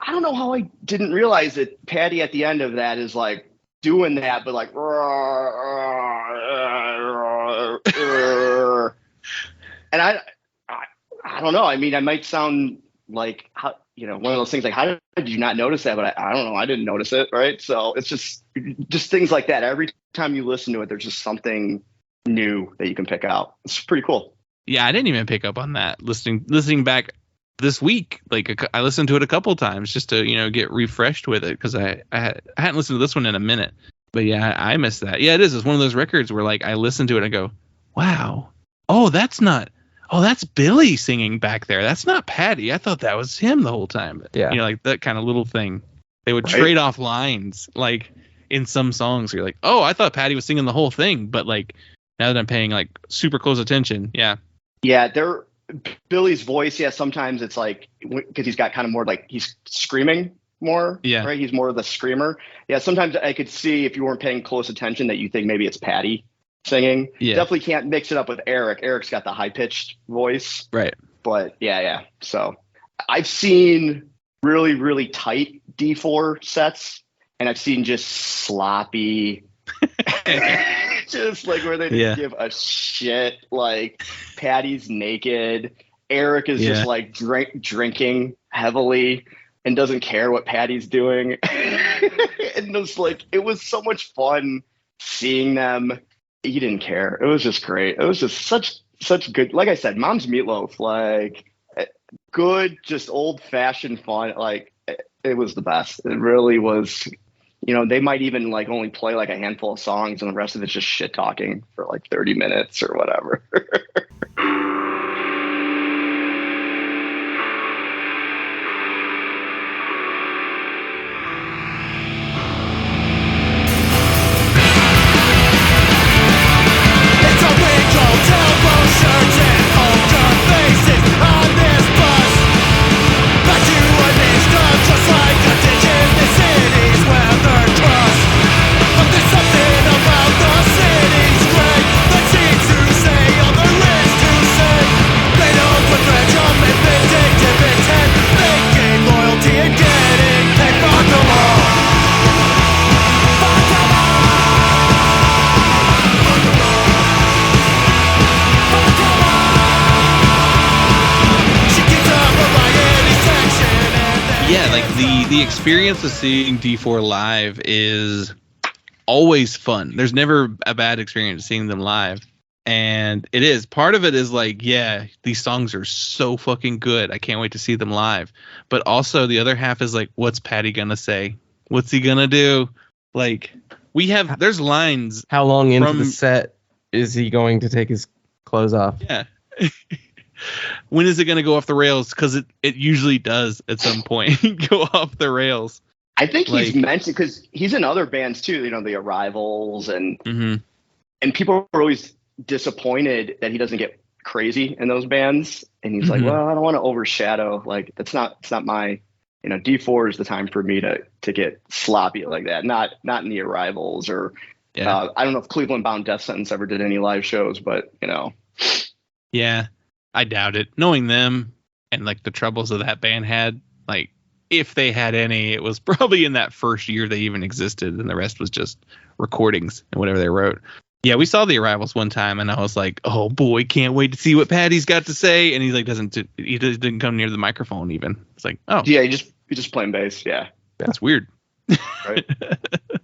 don't know how I didn't realize that Patty at the end of that is like doing that, but like, and I don't know. I mean, I might sound like one of those things like, how did you not notice that? But I don't know. I didn't notice it. Right. So it's just things like that. Every time you listen to it, there's just something new that you can pick out. It's pretty cool. Yeah. I didn't even pick up on that listening back this week. Like I listened to it a couple times just to get refreshed with it because I hadn't listened to this one in a minute. But yeah, I missed that. Yeah, it is. It's one of those records where like I listen to it and I go, wow, that's Billy singing back there. That's not Patty. I thought that was him the whole time. Yeah, like that kind of little thing. They would trade off lines like in some songs. You're like, oh, I thought Patty was singing the whole thing, but like now that I'm paying like super close attention, yeah, Billy's voice, sometimes it's like because he's got kind of more like he's screaming more, right? He's more of the screamer. Yeah, sometimes I could see if you weren't paying close attention that you think maybe it's Patty singing. Yeah. Definitely can't mix it up with Eric. Eric's got the high-pitched voice. Right. But yeah. So I've seen really, really tight D4 sets, and I've seen just sloppy just like where they didn't give a shit. Like Patty's naked. Eric is just like drinking heavily and doesn't care what Patty's doing. And it was so much fun seeing them. He didn't care. It was just great. It was just such good, like I said, mom's meatloaf, like good, just old fashioned fun. Like it was the best. It really was. They might even like only play like a handful of songs and the rest of it's just shit talking for like 30 minutes or whatever. The experience of seeing D4 live is always fun. There's never a bad experience seeing them live. And it is. Part of it is like, yeah, these songs are so fucking good. I can't wait to see them live. But also the other half is like, what's Patty gonna say? What's he gonna do? Like, there's lines. How long into the set is he going to take his clothes off? Yeah. When is it going to go off the rails? Because it usually does at some point go off the rails. I think he's mentioned, because he's in other bands too, the Arrivals, and people are always disappointed that he doesn't get crazy in those bands. And he's like, well, I don't want to overshadow. Like, it's not my, D4 is the time for me to get sloppy like that. Not in the Arrivals or I don't know if Cleveland Bound Death Sentence ever did any live shows, but Yeah, I doubt it. Knowing them and like the troubles that band had, like if they had any, it was probably in that first year they even existed, and the rest was just recordings and whatever they wrote. Yeah, we saw the Arrivals one time, and I was like, "Oh boy, can't wait to see what Patty's got to say." And he's like, he didn't come near the microphone even. It's like, oh yeah, he's just playing bass. Yeah, that's weird. Right,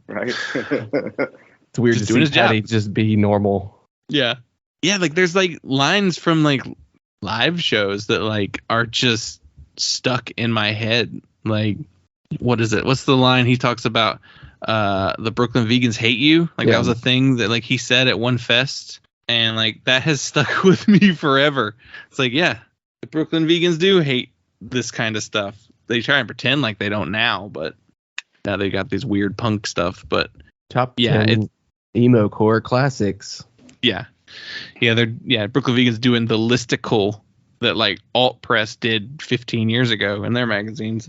right. It's weird just to see Patty just be normal. Yeah, yeah. Like there's like lines from like live shows that like are just stuck in my head. Like, what is it? What's the line he talks about? The Brooklyn vegans hate you. Like that was a thing that like he said at one fest, and like that has stuck with me forever. It's like, yeah, the Brooklyn vegans do hate this kind of stuff. They try and pretend like they don't now, but now they got these weird punk stuff. But top 10 emo core classics. Yeah. Brooklyn vegans doing the listicle that like alt press did 15 years ago in their magazines.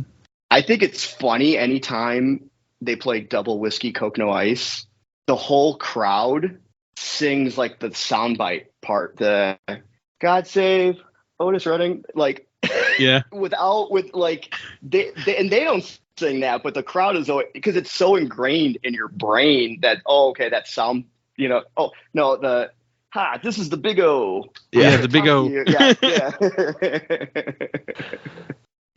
I think it's funny anytime they play Doublewhiskeycokenoice, the whole crowd sings like the soundbite part, the God Save Otis Redding, like yeah, with they don't sing that, but the crowd is always, because it's so ingrained in your brain that that sound, oh no, this is the big O. Yeah, the big O. Yeah.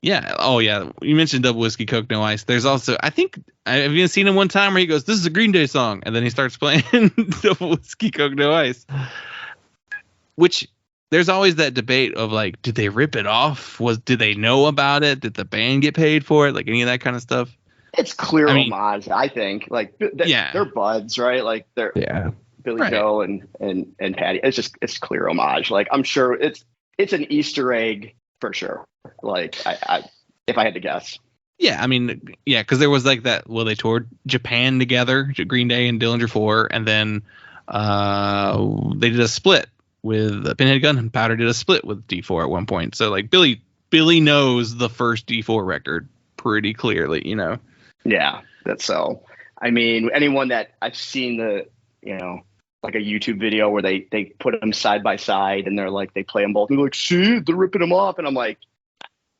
Yeah. Oh, yeah. You mentioned Doublewhiskeycokenoice. There's also, I think, I've even seen him one time where he goes, "This is a Green Day song," and then he starts playing Doublewhiskeycokenoice. Which there's always that debate of like, did they rip it off? Did they know about it? Did the band get paid for it? Like any of that kind of stuff. It's clear homage, I think. Like they're buds, right? Like they're Billy Joe and Patty. It's clear homage. Like I'm sure it's an Easter egg for sure. Like I if I had to guess. Yeah, I mean, yeah, because there was like that. Well, they toured Japan together, Green Day and Dillinger 4, and then they did a split with Pinhead Gunpowder did a split with D4 at one point. So like Billy knows the first D4 record pretty clearly, Yeah, that's so. I mean, anyone that I've seen like a YouTube video where they put them side by side and they're like, they play them both and they're like, see, they're ripping them off, and I'm like,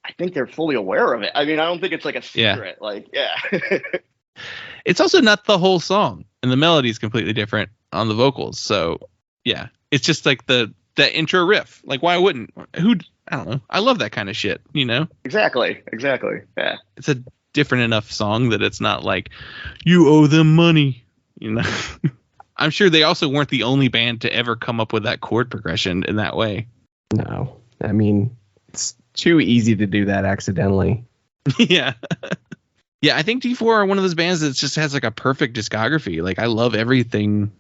I think they're fully aware of it. I mean, I don't think it's like a secret. Yeah. Like, yeah. It's also not the whole song, and the melody is completely different on the vocals. So yeah, it's just like that intro riff. Like, why wouldn't? I don't know. I love that kind of shit. Exactly. Yeah. It's a different enough song that it's not like you owe them money. I'm sure they also weren't the only band to ever come up with that chord progression in that way. No, I mean, it's too easy to do that accidentally. Yeah. Yeah, I think D4 are one of those bands that just has like a perfect discography. Like I love everything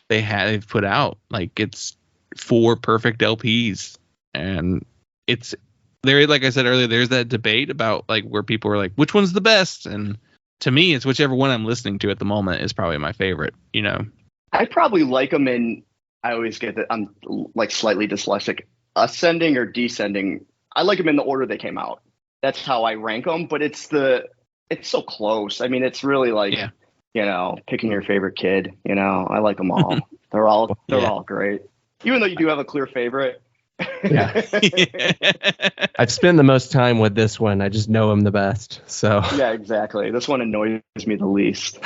they've put out. Like it's 4 perfect LPs, and it's there. Like I said earlier, there's that debate about like where people are like, which one's the best? And to me, it's whichever one I'm listening to at the moment is probably my favorite. I probably like them in. I always get that I'm like slightly dyslexic. Ascending or descending. I like them in the order they came out. That's how I rank them. But it's so close. I mean, it's really like picking your favorite kid. I like them all. They're all great. Even though you do have a clear favorite. Yeah. I've spent the most time with this one. I just know him the best. So yeah, exactly. This one annoys me the least.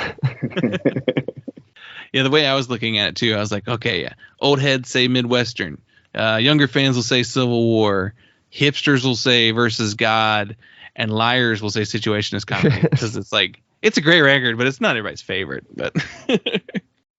Yeah, the way I was looking at it too, I was like, okay, yeah, old heads say Midwestern, younger fans will say Civil War, hipsters will say Versus God, and liars will say situation is comedy because it's like it's a great record, but it's not everybody's favorite. But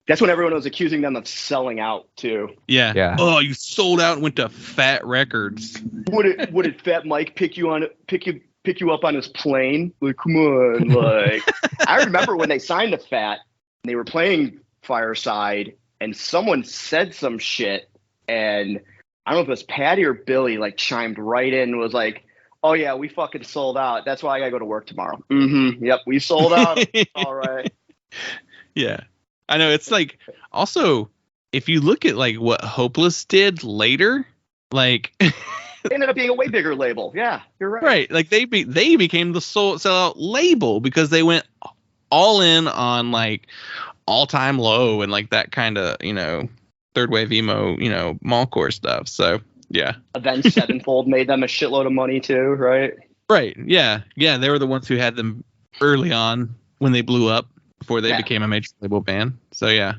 that's when everyone was accusing them of selling out too. Yeah. Oh, you sold out and went to Fat Records. Would Fat Mike pick you up on his plane? Like, come on, like I remember when they signed to Fat, and they were playing Fireside, and someone said some shit, and I don't know if it was Patty or Billy, like chimed right in and was like, "Oh yeah, we fucking sold out. That's why I gotta go to work tomorrow." Mm-hmm. Yep, we sold out. All right. Yeah, I know. It's like also if you look at like what Hopeless did later, like it ended up being a way bigger label. Yeah, you're right. Right, like they became the sellout label because they went all in on like All Time Low and like that kind of third wave emo mallcore stuff. So yeah. Avenged Sevenfold made them a shitload of money too, right? Right. Yeah. They were the ones who had them early on when they blew up before they became a major label band. So yeah.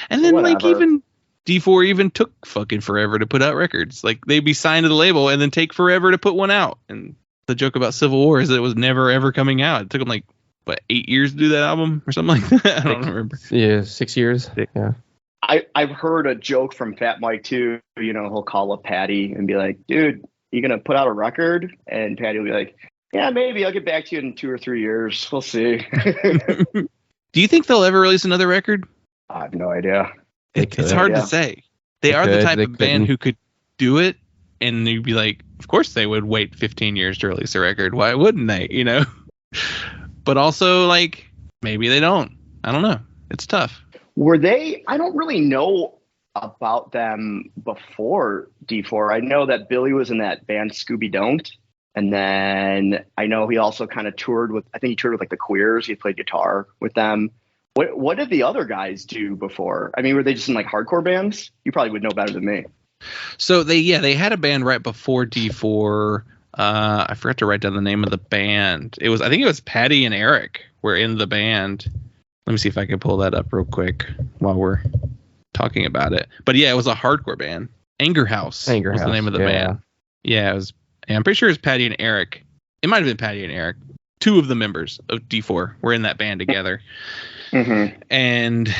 And then like even D4 even took fucking forever to put out records. Like they'd be signed to the label and then take forever to put one out. And the joke about Civil War is that it was never ever coming out. It took them like 8 years to do that album or something like that. I don't remember. Yeah, 6 years. Yeah. I've heard a joke from Fat Mike too. He'll call up Patty and be like, "Dude, you gonna put out a record?" And Patty will be like, "Yeah, maybe. I'll get back to you in 2 or 3 years. We'll see." Do you think they'll ever release another record? I have no idea. It's hard to say. They are the type of band who could do it, and you'd be like, of course they would wait 15 years to release a record. Why wouldn't they? But also, like, maybe they don't. I don't know. It's tough. Were they? I don't really know about them before D4. I know that Billy was in that band Scooby Don't, and then I know he also kind of toured with. I think he toured with like the Queers. He played guitar with them. What did the other guys do before? I mean, were they just in like hardcore bands? You probably would know better than me. So they had a band right before D4. I forgot to write down the name of the band. I think it was Patty and Eric were in the band. Let me see if I can pull that up real quick while we're talking about it. But yeah, it was a hardcore band. Anger House was the name of the band. Yeah, it was. I'm pretty sure it was Patty and Eric. It might have been Patty and Eric. 2 of the members of D4 were in that band together. Mm-hmm. And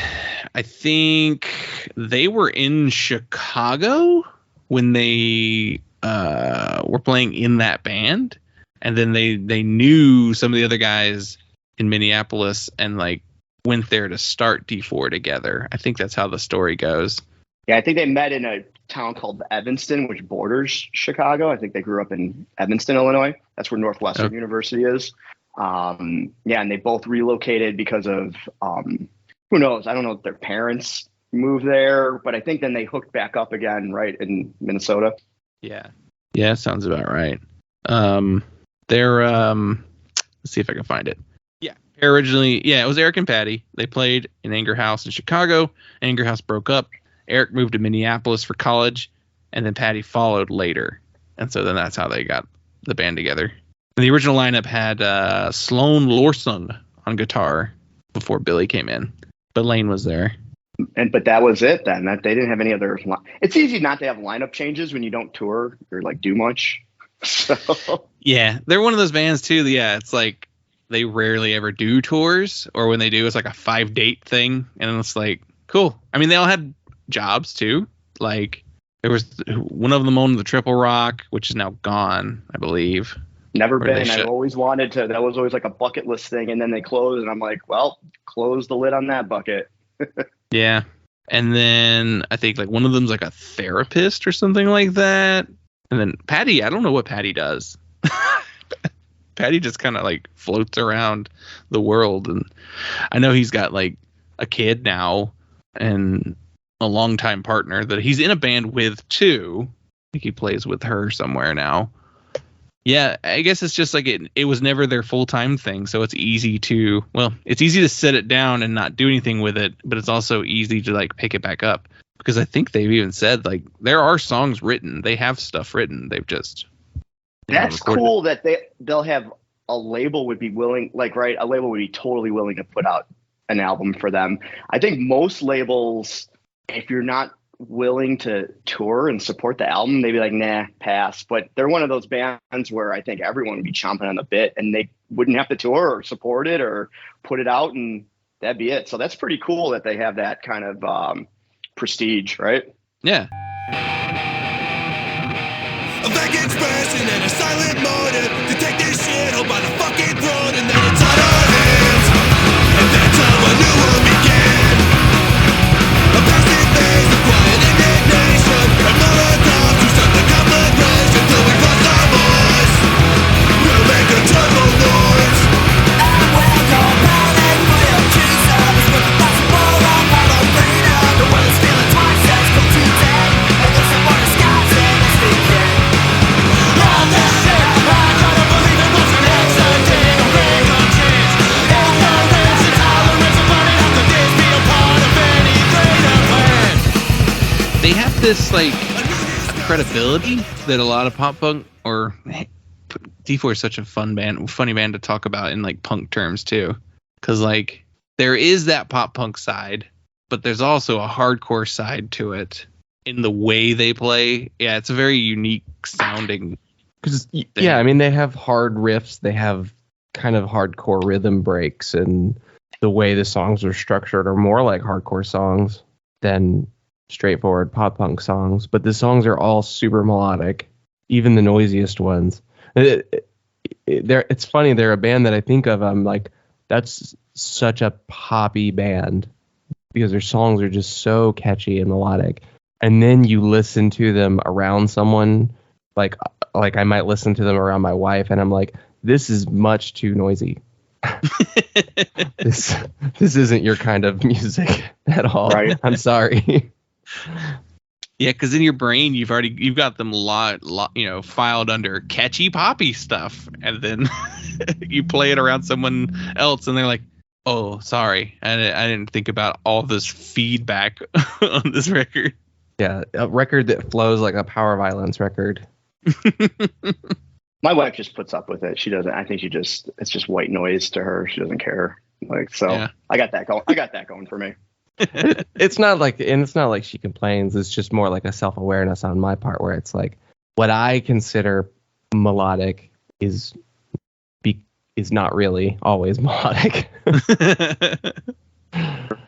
I think they were in Chicago when they were playing in that band. And then they knew some of the other guys in Minneapolis and like went there to start D4 together. I think that's how the story goes. Yeah, I think they met in a town called Evanston, which borders Chicago. I think they grew up in Evanston, Illinois. That's where Northwestern University is. And they both relocated because of who knows? I don't know if their parents moved there, but I think then they hooked back up again, right, in Minnesota. Yeah, sounds about right. They're let's see if I can find it. Originally, it was Eric and Patty. They played in Anger House in Chicago. Anger House broke up. Eric moved to Minneapolis for college, and then Patty followed later. And so then that's how they got the band together. And the original lineup had Sloan Lorson on guitar before Billy came in, but Lane was there. But that was it then. That they didn't have any other. It's easy not to have lineup changes when you don't tour or like do much. So yeah, they're one of those bands too. Yeah, it's like they rarely ever do tours, or when they do, it's like a 5-date thing, and it's like cool. I mean, they all had jobs too. Like there was one of them owned the Triple Rock, which is now gone, I believe. Never been. I've always wanted to. That was always like a bucket list thing, and then they closed, and I'm like, well, close the lid on that bucket. Yeah, and then I think like one of them's like a therapist or something like that. And then Patty, I don't know what Patty does. Patty just kind of like floats around the world, and I know he's got like a kid now and a longtime partner that he's in a band with too. I think he plays with her somewhere now. Yeah, I guess it's just like it was never their full-time thing, so it's easy to set it down and not do anything with it, but it's also easy to like pick it back up, because I think they've even said like there are songs written, they have stuff written, they've just that's cool that they'll have a label would be willing, like, right, a label would be totally willing to put out an album for them. I think most labels, if you're not willing to tour and support the album, they'd be like, nah, pass. But they're one of those bands where I think everyone would be chomping on the bit and they wouldn't have to tour or support it or put it out, and that'd be it. So that's pretty cool that they have that kind of prestige, right? Yeah. A vague expression and a silent motive to take this shit home by the fucking road, and then it's on our hands, and that's how a new world began. A passive phase of quiet indignation and Molotovs who start the conflagration till we lost our voice. We'll make a turbo noise. And we'll go burning for your Jesus with the possible of our freedom. The world's feeling twice as cold today, and there's some more disguising as speaking. All this shit, I gotta believe it was an accident, a random chance. Ignorance and tolerance, but it has to this be a part of any greater plan. They have this like credibility that a lot of pop punk or D4 is such a funny band to talk about in like punk terms too, because like there is that pop punk side, but there's also a hardcore side to it in the way they play. Yeah, it's a very unique sounding. Because I mean, they have hard riffs, they have kind of hardcore rhythm breaks, and the way the songs are structured are more like hardcore songs than straightforward pop punk songs. But the songs are all super melodic, even the noisiest ones. It's funny, they're a band that I think of, I'm like, that's such a poppy band because their songs are just so catchy and melodic. And then you listen to them around someone, like I might listen to them around my wife, and I'm like, this is much too noisy. This isn't your kind of music at all. Right. I'm sorry. Yeah, because in your brain you've got them filed under catchy poppy stuff, and then you play it around someone else, and they're like, "Oh, sorry, I didn't think about all this feedback on this record." Yeah, a record that flows like a power violence record. My wife just puts up with it. She doesn't. I think it's just white noise to her. She doesn't care. Like, so yeah. I got that going for me. It's not like she complains. It's just more like a self-awareness on my part, where it's like what I consider melodic is not really always melodic.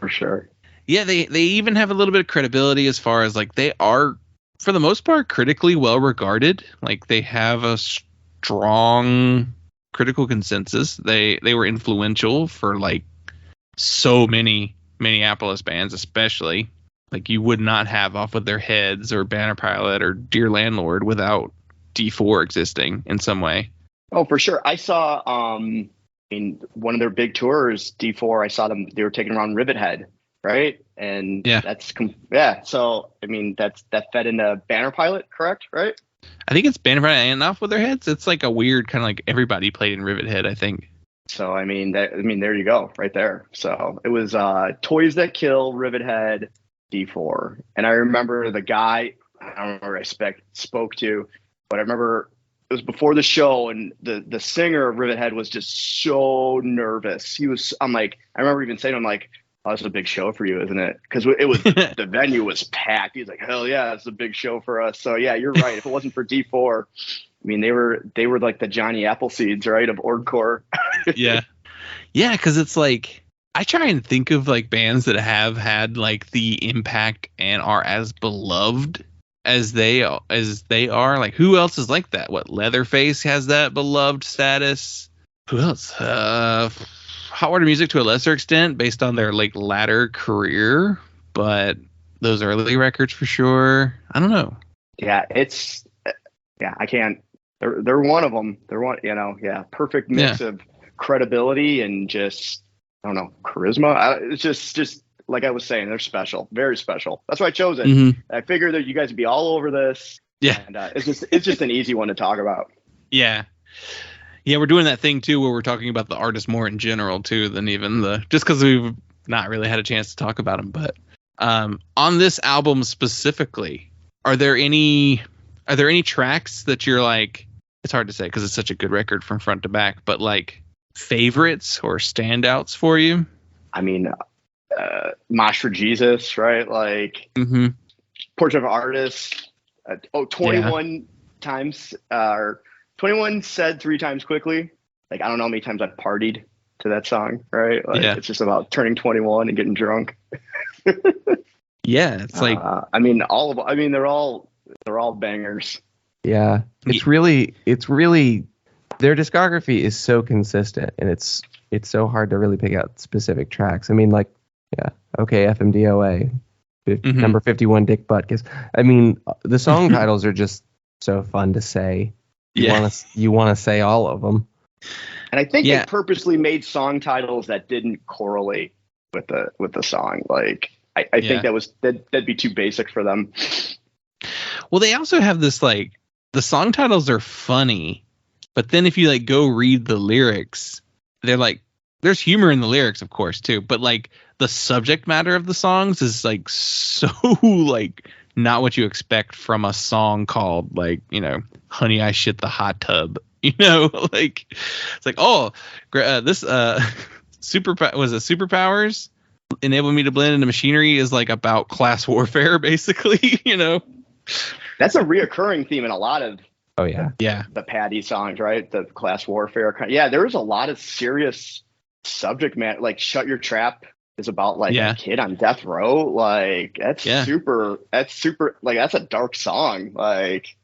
For sure. Yeah, they even have a little bit of credibility as far as like they are, for the most part, critically well regarded. Like they have a strong critical consensus. They were influential for like so many Minneapolis bands, especially. Like you would not have Off With Their Heads or Banner Pilot or Dear Landlord without D4 existing in some way. Oh, for sure. I saw in one of their big tours, D4, I saw them, they were taking around Rivethead, right? And so I mean that fed into Banner Pilot, correct? Right? I think it's Banner Pilot and Off With Their Heads. It's like a weird kind of like everybody played in Rivethead, I think. So I mean there you go, right there. So it was Toys That Kill, Rivethead, D4, and I remember the guy, I don't remember I spoke to, but I remember it was before the show, and the singer of Rivethead was just so nervous. I remember even saying to him like, "Oh, this is a big show for you, isn't it?" Because it was the venue was packed. He's like, "Hell yeah, it's a big show for us." So yeah, you're right. If it wasn't for D4, I mean, they were like the Johnny Appleseeds, right, of Ordcore. Yeah, because it's like I try and think of like bands that have had like the impact and are as beloved as they are. Like, who else is like that? What, Leatherface has that beloved status? Who else? Hot Water Music to a lesser extent, based on their like latter career, but those early records for sure. I don't know. Yeah, I can't. They're one of them. They're one. Perfect mix of credibility and just, I don't know, charisma. It's just like I was saying, they're special, very special. That's why I chose it. Mm-hmm. I figured that you guys would be all over this. Yeah, and it's just an easy one to talk about. Yeah. Yeah, we're doing that thing too where we're talking about the artist more in general too than even just because we've not really had a chance to talk about them. But on this album specifically, are there any tracks that you're like, it's hard to say because it's such a good record from front to back, but like favorites or standouts for you? I mean, Mosh for Jesus, right? Like, mm-hmm. Portrait of an Artist. 21 times, or 21 said 3 times quickly. Like, I don't know how many times I've partied to that song, right? Like, it's just about turning 21 and getting drunk. Yeah, it's like, I mean, they're all bangers. Yeah, it's really their discography is so consistent, and it's so hard to really pick out specific tracks. I mean, like, okay, FMDOA, number 51, Dick Butt. Because I mean, the song titles are just so fun to say. You want to say all of them. And I think they purposely made song titles that didn't correlate with the song. Like, I think that'd be too basic for them. Well, they also have this, like, the song titles are funny, but then if you like go read the lyrics, they're like, there's humor in the lyrics, of course, too, but like the subject matter of the songs is like so like not what you expect from a song called, like, you know, Honey, I Shit the Hot Tub. You know, like, it's like, this superpowers enable me to blend into machinery is like about class warfare, basically. You know, that's a reoccurring theme in a lot of the Paddy songs, right? The class warfare. There's a lot of serious subject matter. Like, Shut Your Trap is about like a kid on death row. Like, that's super. Like, that's a dark song. Like.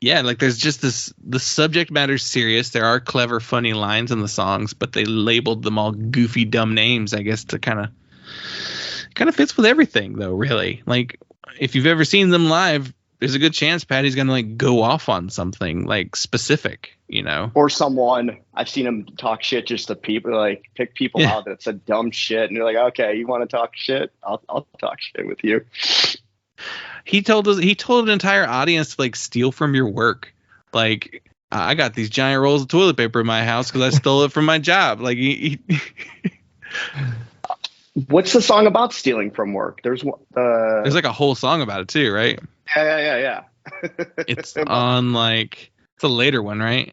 Yeah, like there's just the subject matter's serious. There are clever, funny lines in the songs, but they labeled them all goofy, dumb names, I guess, to kind of fits with everything, though, really. Like, if you've ever seen them live, there's a good chance Paddy's going to like go off on something like specific, you know? Or someone, I've seen him talk shit just to people, like pick people out that said dumb shit. And you're like, okay, you want to talk shit? I'll talk shit with you. He told an entire audience to like steal from your work. Like, I got these giant rolls of toilet paper in my house because I stole it from my job. Like, what's the song about stealing from work? There's like a whole song about it too, right? Yeah. It's on like, it's a later one, right?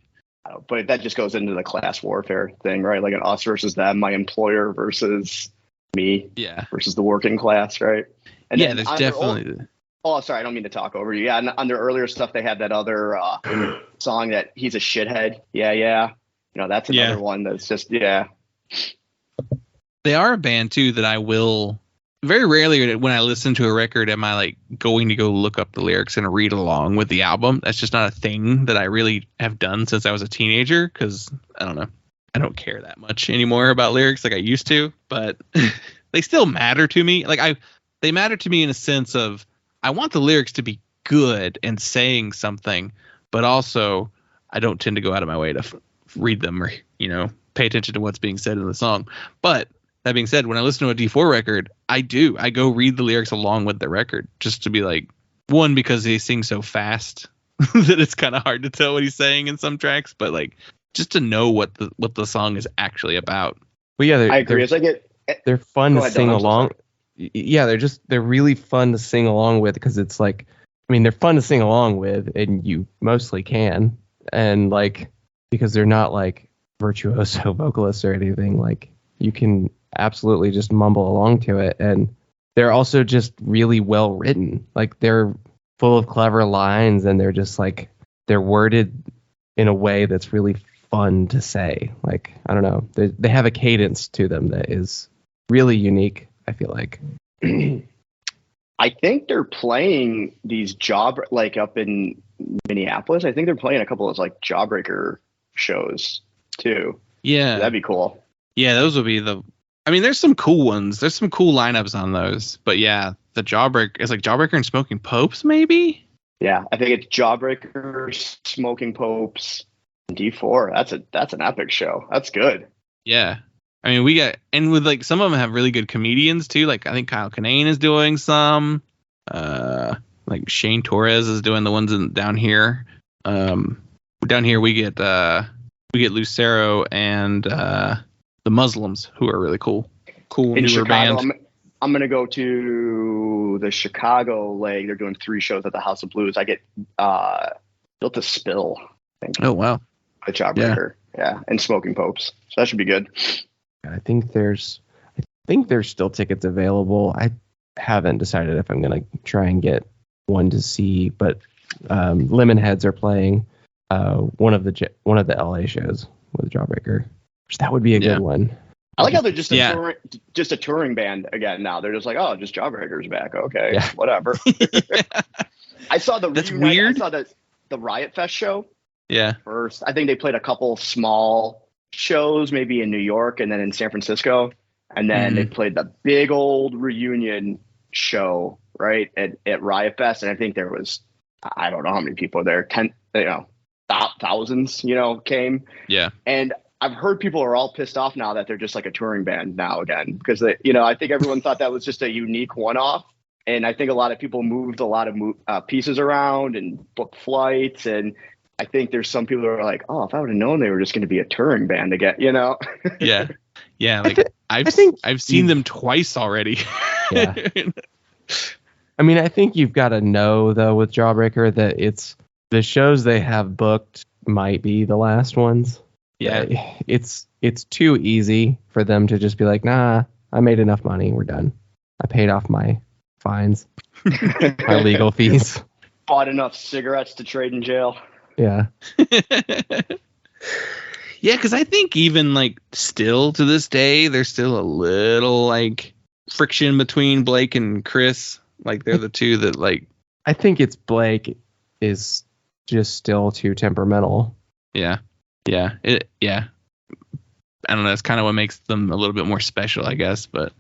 But that just goes into the class warfare thing, right? Like an us versus them, my employer versus me, versus the working class, right? And yeah, there's definitely. Oh, sorry, I don't mean to talk over you. Yeah, and on their earlier stuff, they had that other song that he's a shithead. Yeah. You know, that's another one that's just, They are a band, too, that I will... Very rarely when I listen to a record am I, like, going to go look up the lyrics and read along with the album. That's just not a thing that I really have done since I was a teenager, because, I don't know, I don't care that much anymore about lyrics like I used to, but they still matter to me. Like, they matter to me in a sense of... I want the lyrics to be good and saying something, but also I don't tend to go out of my way to read them or, you know, pay attention to what's being said in the song. But that being said, when I listen to a D4 record, I go read the lyrics along with the record just to be like, one, because they sing so fast that it's kind of hard to tell what he's saying in some tracks, but like just to know what the song is actually about. Well, yeah, I agree. They're fun to sing along. Yeah, they're really fun to sing along with because it's like, I mean, they're fun to sing along with, and you mostly can, and like because they're not like virtuoso vocalists or anything. Like, you can absolutely just mumble along to it, and they're also just really well written. Like, they're full of clever lines, and they're just like they're worded in a way that's really fun to say. Like, I don't know, they have a cadence to them that is really unique, I feel like. I think they're playing these like up in Minneapolis. I think they're playing a couple of like Jawbreaker shows too. Yeah, that'd be cool. Yeah, those would be I mean, there's some cool ones. There's some cool lineups on those. But yeah, the Jawbreaker is like Jawbreaker and Smoking Popes, maybe. Yeah, I think it's Jawbreaker, Smoking Popes, and D4. That's an epic show. That's good. Yeah. I mean, and with like some of them have really good comedians too. Like I think Kyle Kinane is doing some. Like Shane Torres is doing the ones down here. Down here we get Lucero and the Muslims, who are really cool in newer Chicago, band. I'm gonna go to the Chicago leg. They're doing 3 shows at the House of Blues. I get Built to Spill. I think. Oh wow. The Jawbreaker, yeah, and Smoking Popes. So that should be good. I think there's still tickets available. haven't decided if I'm gonna try and get one to see. But Lemonheads are playing one of the LA shows with Jawbreaker, which that would be a good one. I like how they're just a touring band again now. They're just like, oh, just Jawbreaker's back. Okay, whatever. I saw That's weird. I saw the Riot Fest show. Yeah. First, I think they played a couple small shows, maybe in New York and then in San Francisco, and then they played the big old reunion show right at Riot Fest, and I think there was, I don't know how many people there, thousands, came. Yeah. And I've heard people are all pissed off now that they're just like a touring band now again, because I think everyone thought that was just a unique one-off. And I think a lot of people moved a lot of pieces around and booked flights. And I think there's some people who are like, oh, if I would have known they were just going to be a touring band again, Yeah. Yeah. Like I've seen them twice already. Yeah. I mean, I think you've got to know though with Jawbreaker that it's the shows they have booked might be the last ones. Yeah. It's too easy for them to just be like, nah, I made enough money. We're done. I paid off my fines, my legal fees. Bought enough cigarettes to trade in jail. Yeah. Yeah, because I think even like still to this day, there's still a little like friction between Blake and Chris. Like they're the two that like. I think it's Blake is just still too temperamental. Yeah. Yeah. I don't know. That's kind of what makes them a little bit more special, I guess. But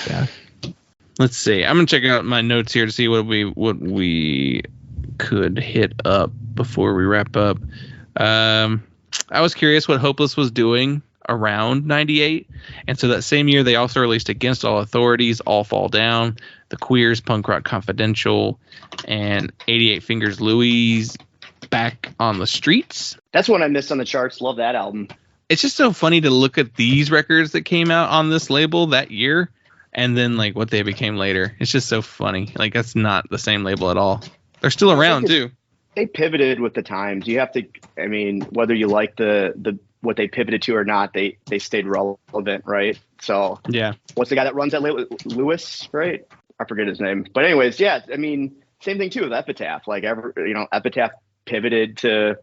yeah. Let's see. I'm gonna check out my notes here to see what we could hit up before we wrap up. I was curious what Hopeless was doing around 98, and so that same year they also released Against All Authorities, All Fall Down, The Queers, Punk Rock Confidential, and 88 Fingers Louise, Back on the Streets. That's one I missed on the charts. Love that album. It's just so funny to look at these records that came out on this label that year and then like what they became later. It's just so funny. Like that's not the same label at all. They're still around too. They pivoted with the times. You have to, I mean, whether you like the what they pivoted to or not, they stayed relevant, right? So yeah. What's the guy that runs that label? Lewis, right? I forget his name. But anyways, yeah, I mean, same thing too with Epitaph. Like Epitaph pivoted to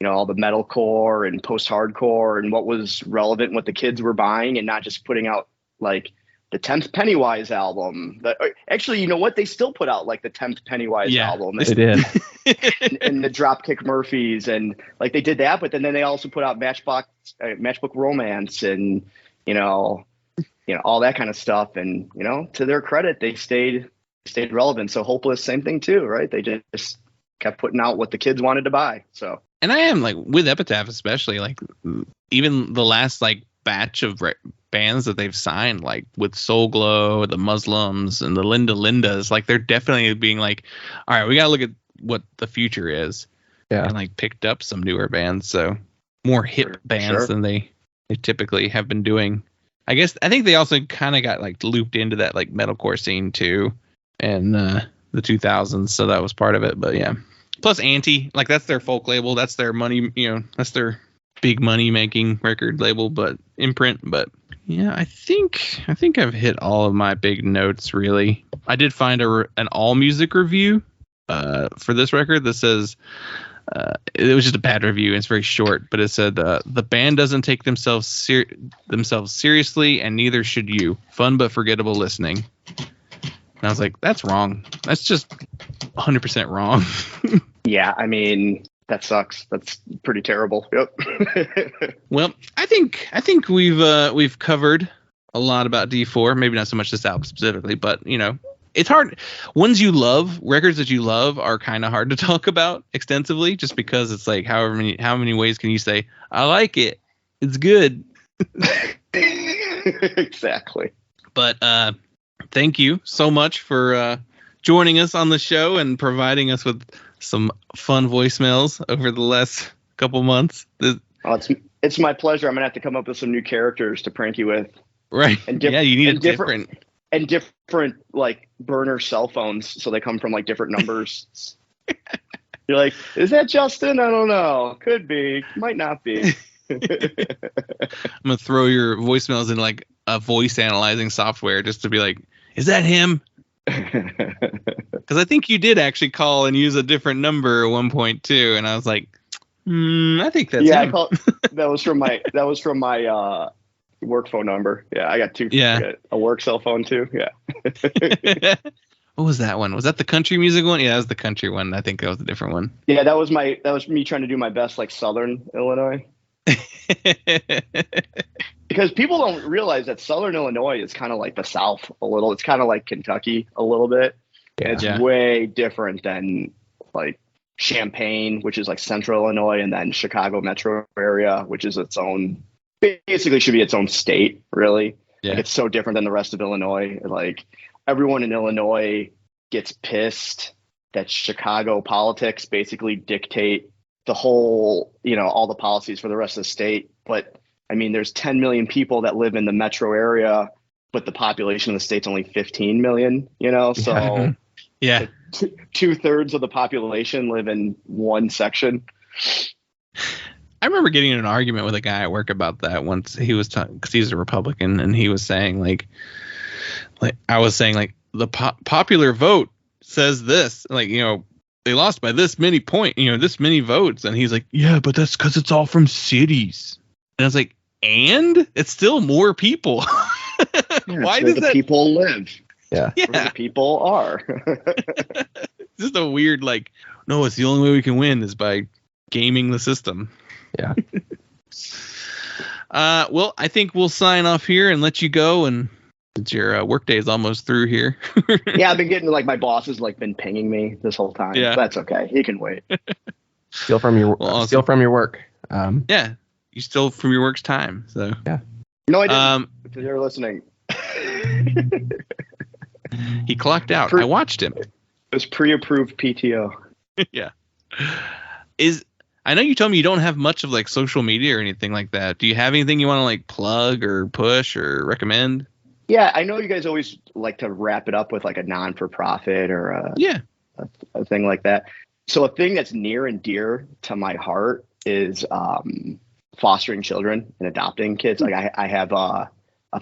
all the metalcore and post-hardcore and what was relevant, what the kids were buying, and not just putting out like the 10th Pennywise album. Actually, you know what? They still put out like the 10th Pennywise album. They did. and the Dropkick Murphys, and like they did that, but then they also put out Matchbook Romance and all that kind of stuff. And to their credit, they stayed relevant. So Hopeless, same thing too, right? They just kept putting out what the kids wanted to buy. So. And I am like with Epitaph, especially like even the last like batch of bands that they've signed, like with Soul Glow, the Muslims, and the Linda Lindas, like they're definitely being like, all right, we got to look at what the future is. Yeah. And like picked up some newer bands. So more hip bands than they typically have been doing. I think they also kind of got like looped into that like metalcore scene too. And the 2000s. So that was part of it. But yeah. Plus Anti, like that's their folk label. That's their money, that's their big money making record label, but imprint. But yeah, I think I've hit all of my big notes really. I did find an all music review for this record that says it was just a bad review. And it's very short, but it said the band doesn't take themselves seriously, and neither should you. Fun but forgettable listening. And I was like, that's wrong. That's just 100% wrong. Yeah, I mean, that sucks. That's pretty terrible. Yep. Well, I think we've covered a lot about D4. Maybe not so much this album specifically, but it's hard. Records that you love are kind of hard to talk about extensively, just because it's like how many ways can you say I like it? It's good. Exactly. But thank you so much for joining us on the show and providing us with some fun voicemails over the last couple months. It's my pleasure. I'm gonna have to come up with some new characters to prank you with. Right. And you need different like burner cell phones, so they come from like different numbers. You're like, is that Justin? I don't know. Could be. Might not be. I'm gonna throw your voicemails in like a voice analyzing software just to be like, is that him? Because I think you did actually call and use a different number at one point too, and I was like, I think that's yeah. him. That was from my work phone number. Yeah, I got two. Yeah. I got a work cell phone too. Yeah. What was that one? Was that the country music one? Yeah, that was the country one. I think that was a different one. Yeah, that was me trying to do my best, like Southern Illinois. Because people don't realize that Southern Illinois is kind of like the South a little. It's kind of like Kentucky a little bit. Yeah. It's way different than like Champaign, which is like Central Illinois, and then Chicago metro area, which is its own, basically should be its own state, really. Yeah. Like, it's so different than the rest of Illinois. Like everyone in Illinois gets pissed that Chicago politics basically dictate the whole, all the policies for the rest of the state. But I mean, there's 10 million people that live in the metro area, but the population of the state's only 15 million, so yeah, 2/3 of the population live in one section. I remember getting in an argument with a guy at work about that once. He was talking, because he's a Republican, and he was saying like I was saying like the popular vote says this, like, they lost by this many this many votes, and he's like, yeah, but that's because it's all from cities. And I was like, and it's still more people. Why does the people live? Yeah. Where the people are. Just a weird, no, it's the only way we can win is by gaming the system. Yeah. Well, I think we'll sign off here and let you go, and since your workday is almost through here. Yeah, I've been getting my boss has been pinging me this whole time. Yeah, that's okay. He can wait. Steal from your work. Yeah, you stole from your work's time. So yeah. No, I didn't. If you're listening. He clocked out. I watched him. It was pre-approved PTO. Yeah. I know you told me you don't have much of social media or anything like that. Do you have anything you want to plug or push or recommend? Yeah, I know you guys always like to wrap it up with a non-for-profit or a thing like that. So a thing that's near and dear to my heart is fostering children and adopting kids. I have a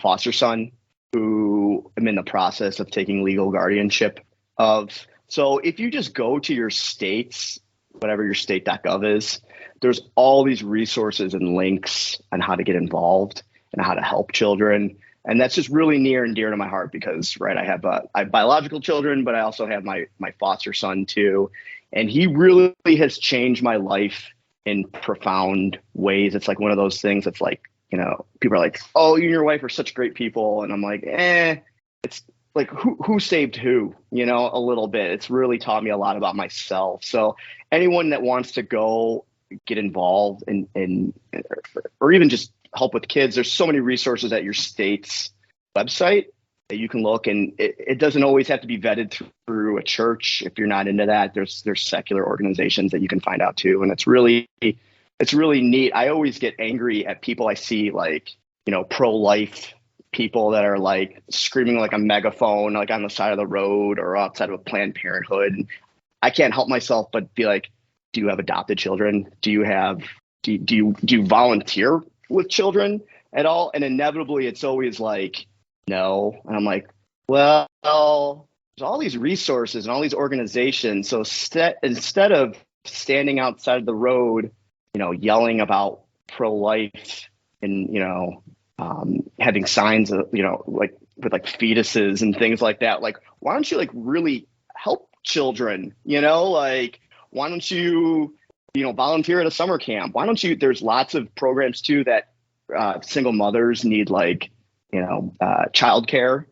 foster son who I'm in the process of taking legal guardianship of. So if you just go to your states, whatever your state.gov is, there's all these resources and links on how to get involved and how to help children. And that's just really near and dear to my heart because, I have biological children, but I also have my foster son too. And he really has changed my life in profound ways. It's one of those things that's people are like, oh, you and your wife are such great people. And I'm like, it's who saved who, a little bit. It's really taught me a lot about myself. So anyone that wants to go get involved in or even just help with kids, there's so many resources at your state's website that you can look, and it doesn't always have to be vetted through a church. If you're not into that, there's secular organizations that you can find out too. And it's really neat. I always get angry at people I see pro-life people that are screaming like a megaphone, on the side of the road or outside of a Planned Parenthood. And I can't help myself but be like, do you have adopted children? Do you volunteer with children at all? And inevitably it's always no. And I'm like, well, there's all these resources and all these organizations. So instead of standing outside the road, yelling about pro-life and, having signs of, with fetuses and things like that, why don't you really help children? Why don't you, volunteer at a summer camp? Why don't you, there's lots of programs too that single mothers need, childcare.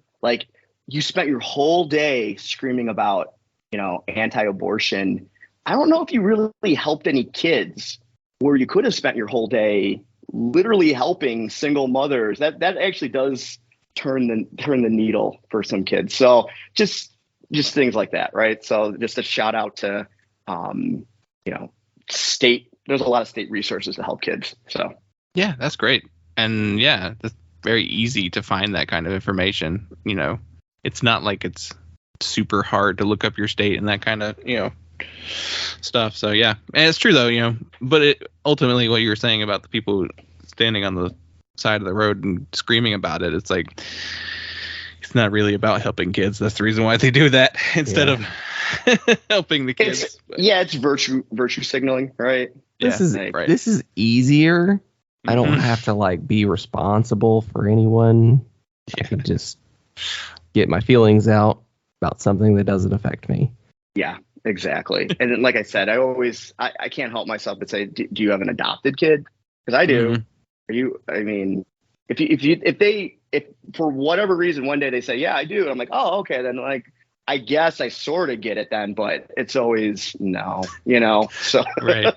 You spent your whole day screaming about, anti-abortion. I don't know if you really helped any kids, where you could have spent your whole day literally helping single mothers. That actually does turn the needle for some kids. So just things like that, right? So just a shout out to state. There's a lot of state resources to help kids. So yeah, that's great. And yeah, that's very easy to find that kind of information. It's not like it's super hard to look up your state and that kind of stuff. So yeah, and it's true though, but ultimately what you were saying about the people standing on the side of the road and screaming about it, it's it's not really about helping kids. That's the reason why they do that instead of helping the kids. It's virtue signaling, right? This is easier. I don't have to like be responsible for anyone. I can just get my feelings out about something that doesn't affect me. Yeah, exactly. And then, like I said, I can't help myself but say, do you have an adopted kid? Because I do. If for whatever reason one day they say, yeah, I do, and I'm like, oh, okay, then like I guess I sort of get it then, but it's always no, so right.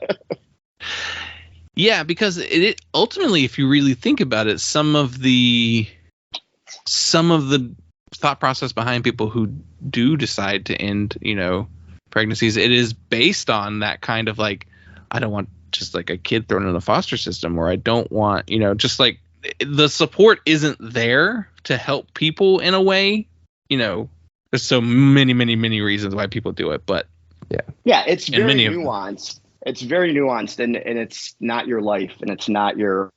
Yeah, because it ultimately, if you really think about it, some of the thought process behind people who do decide to end, pregnancies, it is based on that kind of like, I don't want just like a kid thrown in the foster system, or I don't want, just like the support isn't there to help people in a way. There's so many, many, many reasons why people do it, but yeah, it's very nuanced. It's very nuanced, and it's not your life, and it's not your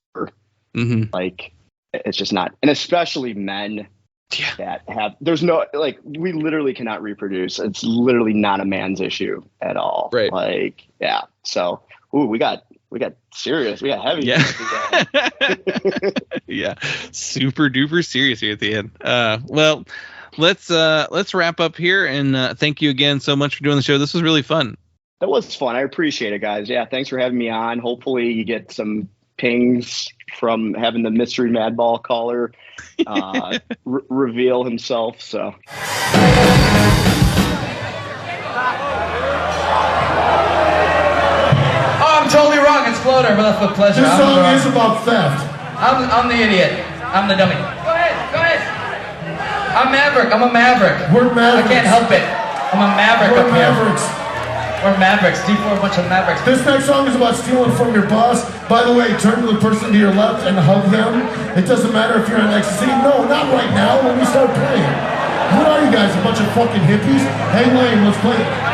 like, it's just not, and especially men that have, there's no, like, we literally cannot reproduce. It's literally not a man's issue at all. Right. Like, yeah. So, we got serious. We got heavy. Yeah. Yeah. Super duper serious here at the end. Well, let's wrap up here, and thank you again so much for doing the show. This was really fun. That was fun. I appreciate it, guys. Yeah. Thanks for having me on. Hopefully you get some pings from having the mystery Madball caller reveal himself. So. I'm totally wrong. It's Floater, but that's with pleasure. This song is about theft. I'm the idiot. I'm the dummy. Go ahead. I'm Maverick. I'm a Maverick. We're Mavericks. I can't help it. I'm a Maverick We're up here. Mavericks. We're Mavericks. D4, a bunch of Mavericks. This next song is about stealing from your boss. By the way, turn to the person to your left and hug them. It doesn't matter if you're on ecstasy. No, not right now when we start playing. What are you guys, a bunch of fucking hippies? Hang lame, let's play it.